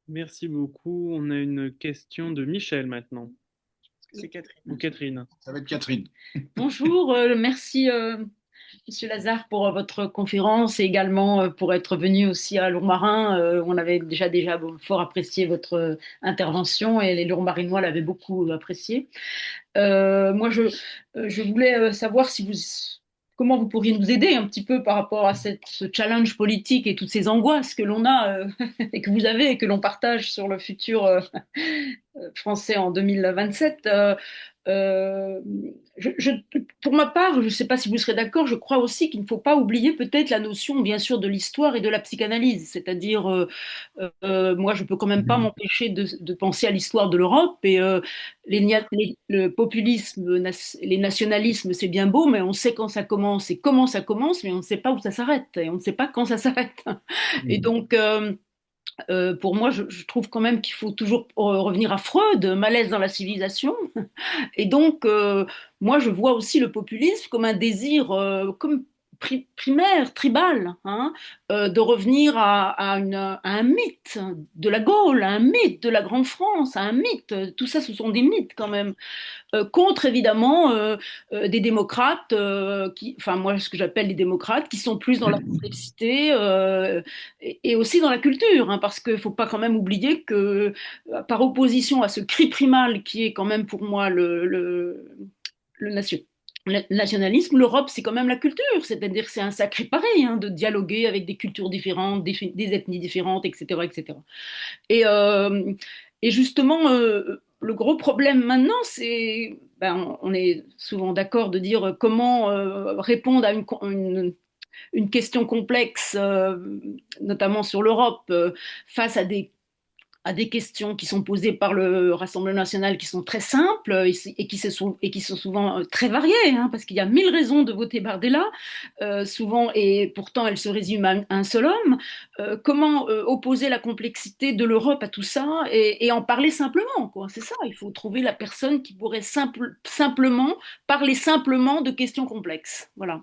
Speaker 1: Merci beaucoup. On a une question de Michel maintenant.
Speaker 3: C'est Catherine.
Speaker 1: Ou Catherine.
Speaker 7: Ça va être Catherine.
Speaker 8: Bonjour, merci Monsieur Lazare pour votre conférence et également pour être venu aussi à Lourmarin. On avait déjà fort apprécié votre intervention et les Lourmarinois l'avaient beaucoup apprécié. Moi, je voulais savoir si comment vous pourriez nous aider un petit peu par rapport à ce challenge politique et toutes ces angoisses que l'on a et que vous avez et que l'on partage sur le futur français en 2027. Euh, je, pour ma part, je ne sais pas si vous serez d'accord, je crois aussi qu'il ne faut pas oublier peut-être la notion, bien sûr, de l'histoire et de la psychanalyse. C'est-à-dire, moi, je peux quand même pas m'empêcher de penser à l'histoire de l'Europe et le populisme, les nationalismes, c'est bien beau, mais on sait quand ça commence et comment ça commence, mais on ne sait pas où ça s'arrête et on ne sait pas quand ça s'arrête. Et donc, pour moi, je trouve quand même qu'il faut toujours revenir à Freud, malaise dans la civilisation. Et donc, moi, je vois aussi le populisme comme un désir, comme primaire, tribal, hein, de revenir à un mythe de la Gaule, à un mythe de la Grande France, à un mythe. Tout ça, ce sont des mythes quand même. Contre évidemment des démocrates, enfin moi ce que j'appelle les démocrates, qui sont plus dans la complexité et aussi dans la culture, hein, parce qu'il ne faut pas quand même oublier que par opposition à ce cri primal qui est quand même pour moi le nation- le nationalisme, l'Europe, c'est quand même la culture, c'est-à-dire que c'est un sacré pareil, hein, de dialoguer avec des cultures différentes, des ethnies différentes, etc., etc. Et, euh, et justement, le gros problème maintenant, c'est, ben, on est souvent d'accord de dire comment répondre à une question complexe, notamment sur l'Europe, face à des questions qui sont posées par le Rassemblement national qui sont très simples et qui sont souvent très variées, hein, parce qu'il y a mille raisons de voter Bardella, souvent, et pourtant elle se résume à un seul homme. Comment opposer la complexité de l'Europe à tout ça et en parler simplement, quoi. C'est ça, il faut trouver la personne qui pourrait simplement parler simplement de questions complexes. Voilà.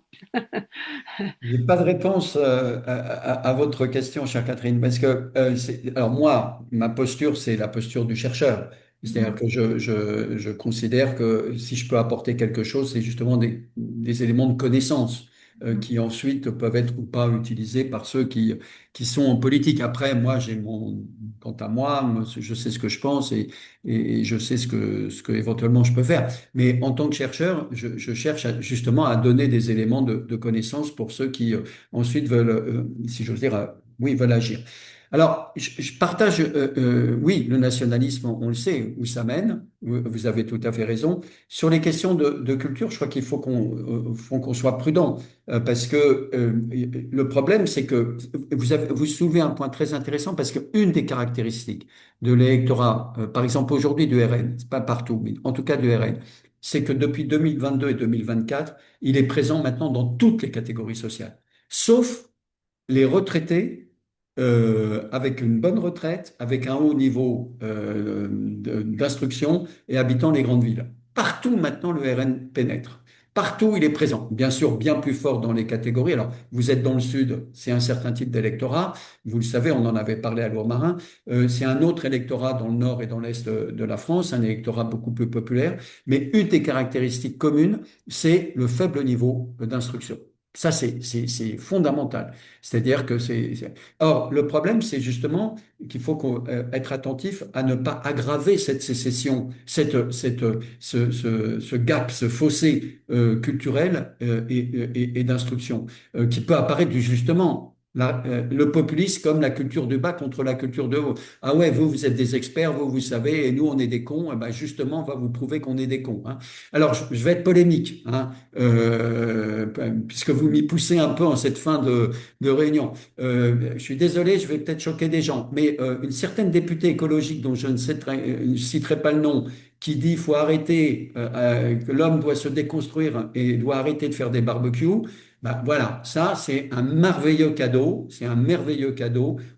Speaker 2: J'ai pas de réponse à votre question, chère Catherine, parce que alors moi, ma posture, c'est la posture du chercheur. C'est-à-dire que je considère que si je peux apporter quelque chose, c'est justement des éléments de connaissance qui ensuite peuvent être ou pas utilisés par ceux qui sont en politique. Après, moi, quant à moi, je sais ce que je pense et je sais ce que éventuellement je peux faire. Mais en tant que chercheur, je cherche justement à donner des éléments de connaissance pour ceux qui ensuite veulent, si j'ose dire, oui, veulent agir. Alors, je partage, oui, le nationalisme, on le sait, où ça mène. Vous avez tout à fait raison. Sur les questions de culture, je crois qu'il faut qu'on soit prudent, parce que le problème, c'est que vous soulevez un point très intéressant, parce qu'une des caractéristiques de l'électorat, par exemple aujourd'hui du RN, c'est pas partout, mais en tout cas du RN, c'est que depuis 2022 et 2024, il est présent maintenant dans toutes les catégories sociales, sauf les retraités avec une bonne retraite, avec un haut niveau d'instruction et habitant les grandes villes. Partout maintenant, le RN pénètre. Partout, il est présent. Bien sûr, bien plus fort dans les catégories. Alors, vous êtes dans le sud, c'est un certain type d'électorat. Vous le savez, on en avait parlé à Lourmarin. C'est un autre électorat dans le nord et dans l'est de la France, un électorat beaucoup plus populaire. Mais une des caractéristiques communes, c'est le faible niveau d'instruction. Ça, c'est fondamental. C'est-à-dire que Or, le problème, c'est justement qu'il faut être attentif à ne pas aggraver cette sécession, ce gap, ce fossé culturel et d'instruction qui peut apparaître justement. Le populisme comme la culture du bas contre la culture de haut. Ah ouais, vous êtes des experts, vous savez, et nous, on est des cons. Eh ben justement, on va vous prouver qu'on est des cons, hein. Alors, je vais être polémique, hein, puisque vous m'y poussez un peu en cette fin de réunion. Je suis désolé, je vais peut-être choquer des gens, mais une certaine députée écologique dont je ne citerai pas le nom, qui dit qu'il faut arrêter, que l'homme doit se déconstruire et doit arrêter de faire des barbecues, bah, voilà, ça c'est un merveilleux cadeau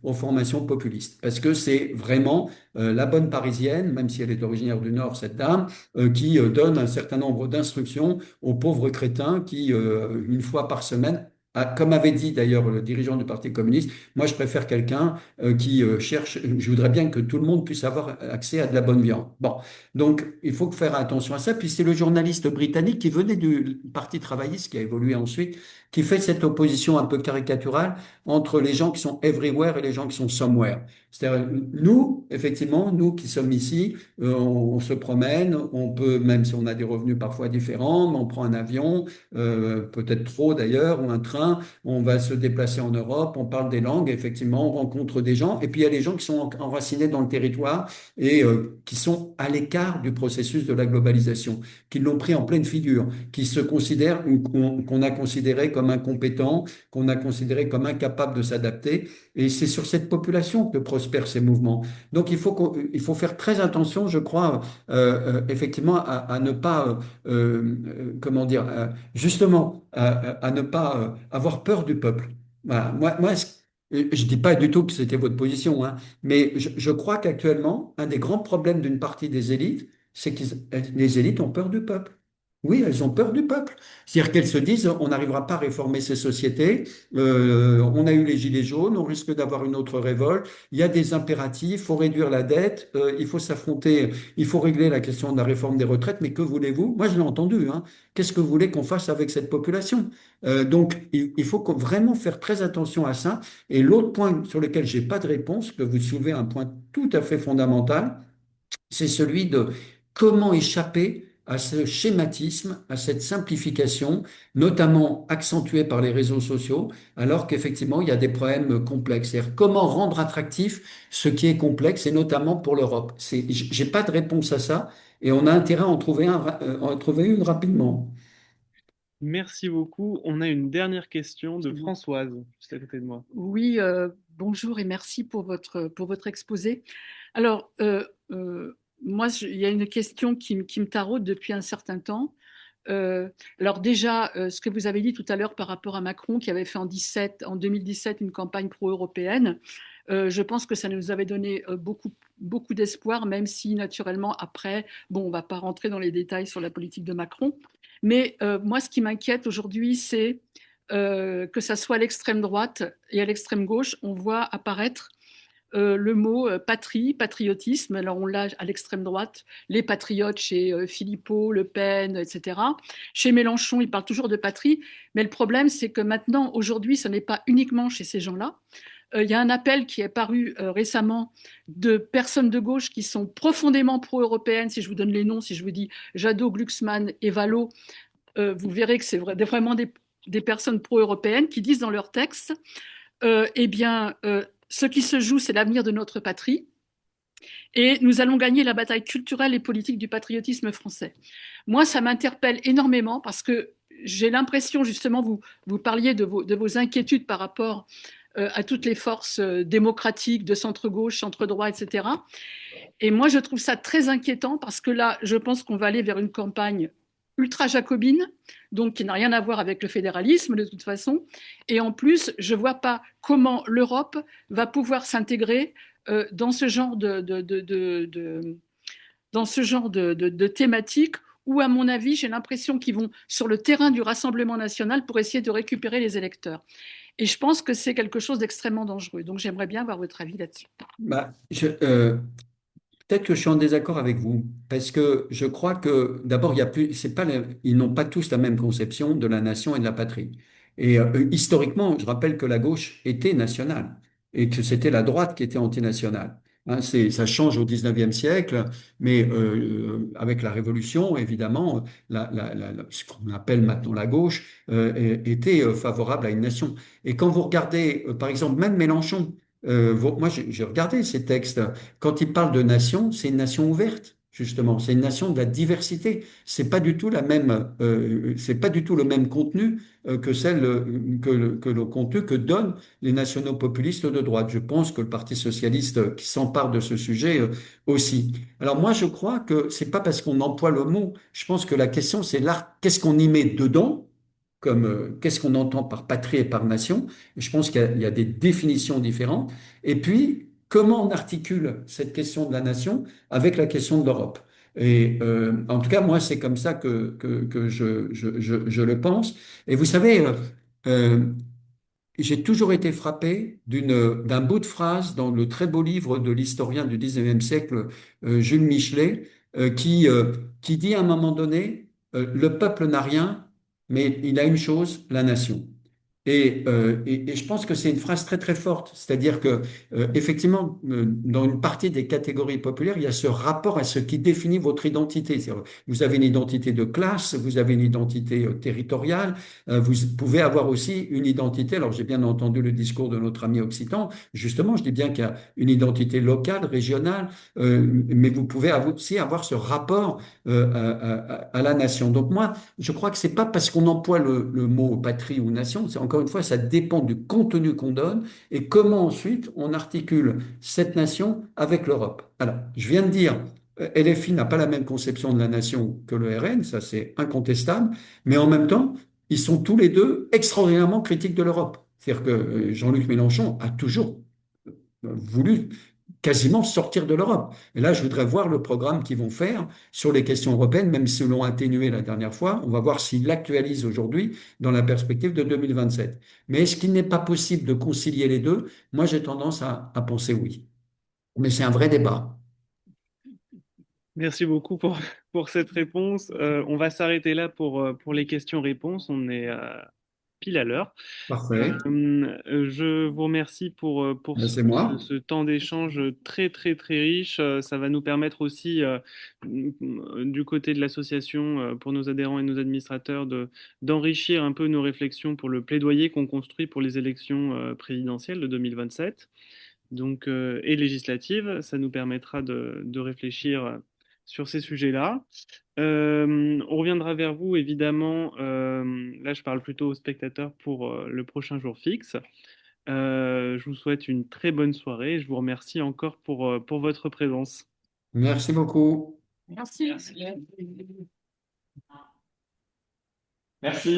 Speaker 2: aux formations populistes, parce que c'est vraiment la bonne parisienne, même si elle est originaire du Nord, cette dame, qui donne un certain nombre d'instructions aux pauvres crétins qui, une fois par semaine, comme avait dit d'ailleurs le dirigeant du Parti communiste, moi je préfère quelqu'un qui cherche, je voudrais bien que tout le monde puisse avoir accès à de la bonne viande. Bon, donc il faut faire attention à ça. Puis c'est le journaliste britannique qui venait du Parti travailliste, qui a évolué ensuite, qui fait cette opposition un peu caricaturale entre les gens qui sont everywhere et les gens qui sont somewhere. C'est-à-dire, nous, effectivement, nous qui sommes ici, on se promène, on peut, même si on a des revenus parfois différents, mais on prend un avion, peut-être trop d'ailleurs, ou un train, on va se déplacer en Europe, on parle des langues, effectivement, on rencontre des gens, et puis il y a les gens qui sont enracinés dans le territoire et qui sont à l'écart du processus de la globalisation, qui l'ont pris en pleine figure, qui se considèrent, qu'on a considéré comme incompétents, qu'on a considéré comme incapables de s'adapter, et c'est sur cette population que prospèrent ces mouvements. Donc il faut faire très attention, je crois, effectivement, à ne pas, comment dire, justement, à ne pas avoir peur du peuple. Voilà. Je dis pas du tout que c'était votre position, hein, mais je crois qu'actuellement, un des grands problèmes d'une partie des élites, c'est que les élites ont peur du peuple. Oui, elles ont peur du peuple. C'est-à-dire qu'elles se disent, on n'arrivera pas à réformer ces sociétés, on a eu les gilets jaunes, on risque d'avoir une autre révolte, il y a des impératifs, il faut réduire la dette, il faut s'affronter, il faut régler la question de la réforme des retraites, mais que voulez-vous? Moi, je l'ai entendu, hein. Qu'est-ce que vous voulez qu'on fasse avec cette population? Donc, il faut vraiment faire très attention à ça. Et l'autre point sur lequel j'ai pas de réponse, que vous soulevez un point tout à fait fondamental, c'est celui de comment échapper à ce schématisme, à cette simplification, notamment accentuée par les réseaux sociaux, alors qu'effectivement, il y a des problèmes complexes. C'est-à-dire comment rendre attractif ce qui est complexe, et notamment pour l'Europe. J'ai pas de réponse à ça, et on a intérêt à en trouver une rapidement.
Speaker 1: Merci beaucoup. On a une dernière question de
Speaker 7: C'est bon.
Speaker 1: Françoise, juste à côté de moi.
Speaker 7: Oui, bonjour et merci pour votre exposé. Alors, moi, il y a une question qui me taraude depuis un certain temps. Alors déjà, ce que vous avez dit tout à l'heure par rapport à Macron, qui avait fait en 2017 une campagne pro-européenne, je pense que ça nous avait donné beaucoup d'espoir, même si naturellement, après, bon, on ne va pas rentrer dans les détails sur la politique de Macron. Mais moi, ce qui m'inquiète aujourd'hui, c'est que ça soit à l'extrême droite et à l'extrême gauche, on voit apparaître le mot patrie, patriotisme. Alors on l'a à l'extrême droite, les patriotes chez Philippot, Le Pen, etc. Chez Mélenchon, il parle toujours de patrie, mais le problème, c'est que maintenant, aujourd'hui, ce n'est pas uniquement chez ces gens-là. Il y a un appel qui est paru récemment de personnes de gauche qui sont profondément pro-européennes. Si je vous donne les noms, si je vous dis Jadot, Glucksmann et Vallot, vous verrez que c'est vraiment des personnes pro-européennes qui disent dans leur texte, eh bien, ce qui se joue, c'est l'avenir de notre patrie. Et nous allons gagner la bataille culturelle et politique du patriotisme français. Moi, ça m'interpelle énormément parce que j'ai l'impression, justement, vous parliez de vos inquiétudes par rapport à toutes les forces démocratiques de centre-gauche, centre-droit, etc. Et moi, je trouve ça très inquiétant parce que là, je pense qu'on va aller vers une campagne ultra-jacobine, donc qui n'a rien à voir avec le fédéralisme de toute façon. Et en plus, je ne vois pas comment l'Europe va pouvoir s'intégrer dans ce genre dans ce genre de thématique où, à mon avis, j'ai l'impression qu'ils vont sur le terrain du Rassemblement national pour essayer de récupérer les électeurs. Et je pense que c'est quelque chose d'extrêmement dangereux. Donc j'aimerais bien avoir votre avis là-dessus.
Speaker 2: Bah, peut-être que je suis en désaccord avec vous, parce que je crois que d'abord, il y a plus, c'est pas, ils n'ont pas tous la même conception de la nation et de la patrie. Et historiquement, je rappelle que la gauche était nationale et que c'était la droite qui était antinationale. Hein, ça change au 19e siècle, mais avec la Révolution, évidemment, ce qu'on appelle maintenant la gauche était favorable à une nation. Et quand vous regardez, par exemple, même Mélenchon, moi j'ai regardé ces textes. Quand il parle de nation, c'est une nation ouverte, justement. C'est une nation de la diversité. C'est pas du tout le même contenu que que le contenu que donnent les nationaux populistes de droite. Je pense que le Parti socialiste qui s'empare de ce sujet aussi. Alors moi, je crois que c'est pas parce qu'on emploie le mot. Je pense que la question, c'est là, qu'est-ce qu'on y met dedans? Comme qu'est-ce qu'on entend par patrie et par nation. Et je pense qu'il y a des définitions différentes. Et puis, comment on articule cette question de la nation avec la question de l'Europe? Et en tout cas, moi, c'est comme ça que je le pense. Et vous savez, euh, j'ai toujours été frappé d'un bout de phrase dans le très beau livre de l'historien du 19e siècle, Jules Michelet, qui dit à un moment donné, le peuple n'a rien, mais il a une chose, la nation. Et je pense que c'est une phrase très très forte, c'est-à-dire que effectivement, dans une partie des catégories populaires, il y a ce rapport à ce qui définit votre identité. Vous avez une identité de classe, vous avez une identité territoriale, vous pouvez avoir aussi une identité. Alors j'ai bien entendu le discours de notre ami occitan. Justement, je dis bien qu'il y a une identité locale, régionale, mais vous pouvez aussi avoir ce rapport à la nation. Donc moi, je crois que c'est pas parce qu'on emploie le mot patrie ou nation, c'est encore une fois, ça dépend du contenu qu'on donne et comment ensuite on articule cette nation avec l'Europe. Alors, je viens de dire, LFI n'a pas la même conception de la nation que le RN, ça c'est incontestable, mais en même temps, ils sont tous les deux extraordinairement critiques de l'Europe. C'est-à-dire que Jean-Luc Mélenchon a toujours voulu quasiment sortir de l'Europe. Et là, je voudrais voir le programme qu'ils vont faire sur les questions européennes, même s'ils l'ont atténué la dernière fois. On va voir s'ils l'actualisent aujourd'hui dans la perspective de 2027. Mais est-ce qu'il n'est pas possible de concilier les deux? Moi, j'ai tendance à penser oui. Mais c'est un vrai débat.
Speaker 1: Merci beaucoup pour cette réponse. On va s'arrêter là pour les questions-réponses. On est pile à l'heure.
Speaker 2: Parfait.
Speaker 1: Je vous remercie pour
Speaker 2: Ben, c'est moi.
Speaker 1: ce temps d'échange très, très, très riche. Ça va nous permettre aussi, du côté de l'association, pour nos adhérents et nos administrateurs, d'enrichir un peu nos réflexions pour le plaidoyer qu'on construit pour les élections présidentielles de 2027 donc, et législatives. Ça nous permettra de réfléchir sur ces sujets-là. On reviendra vers vous, évidemment. Là, je parle plutôt aux spectateurs pour le prochain jour fixe. Je vous souhaite une très bonne soirée. Je vous remercie encore pour votre présence.
Speaker 2: Merci beaucoup.
Speaker 8: Merci.
Speaker 6: Merci.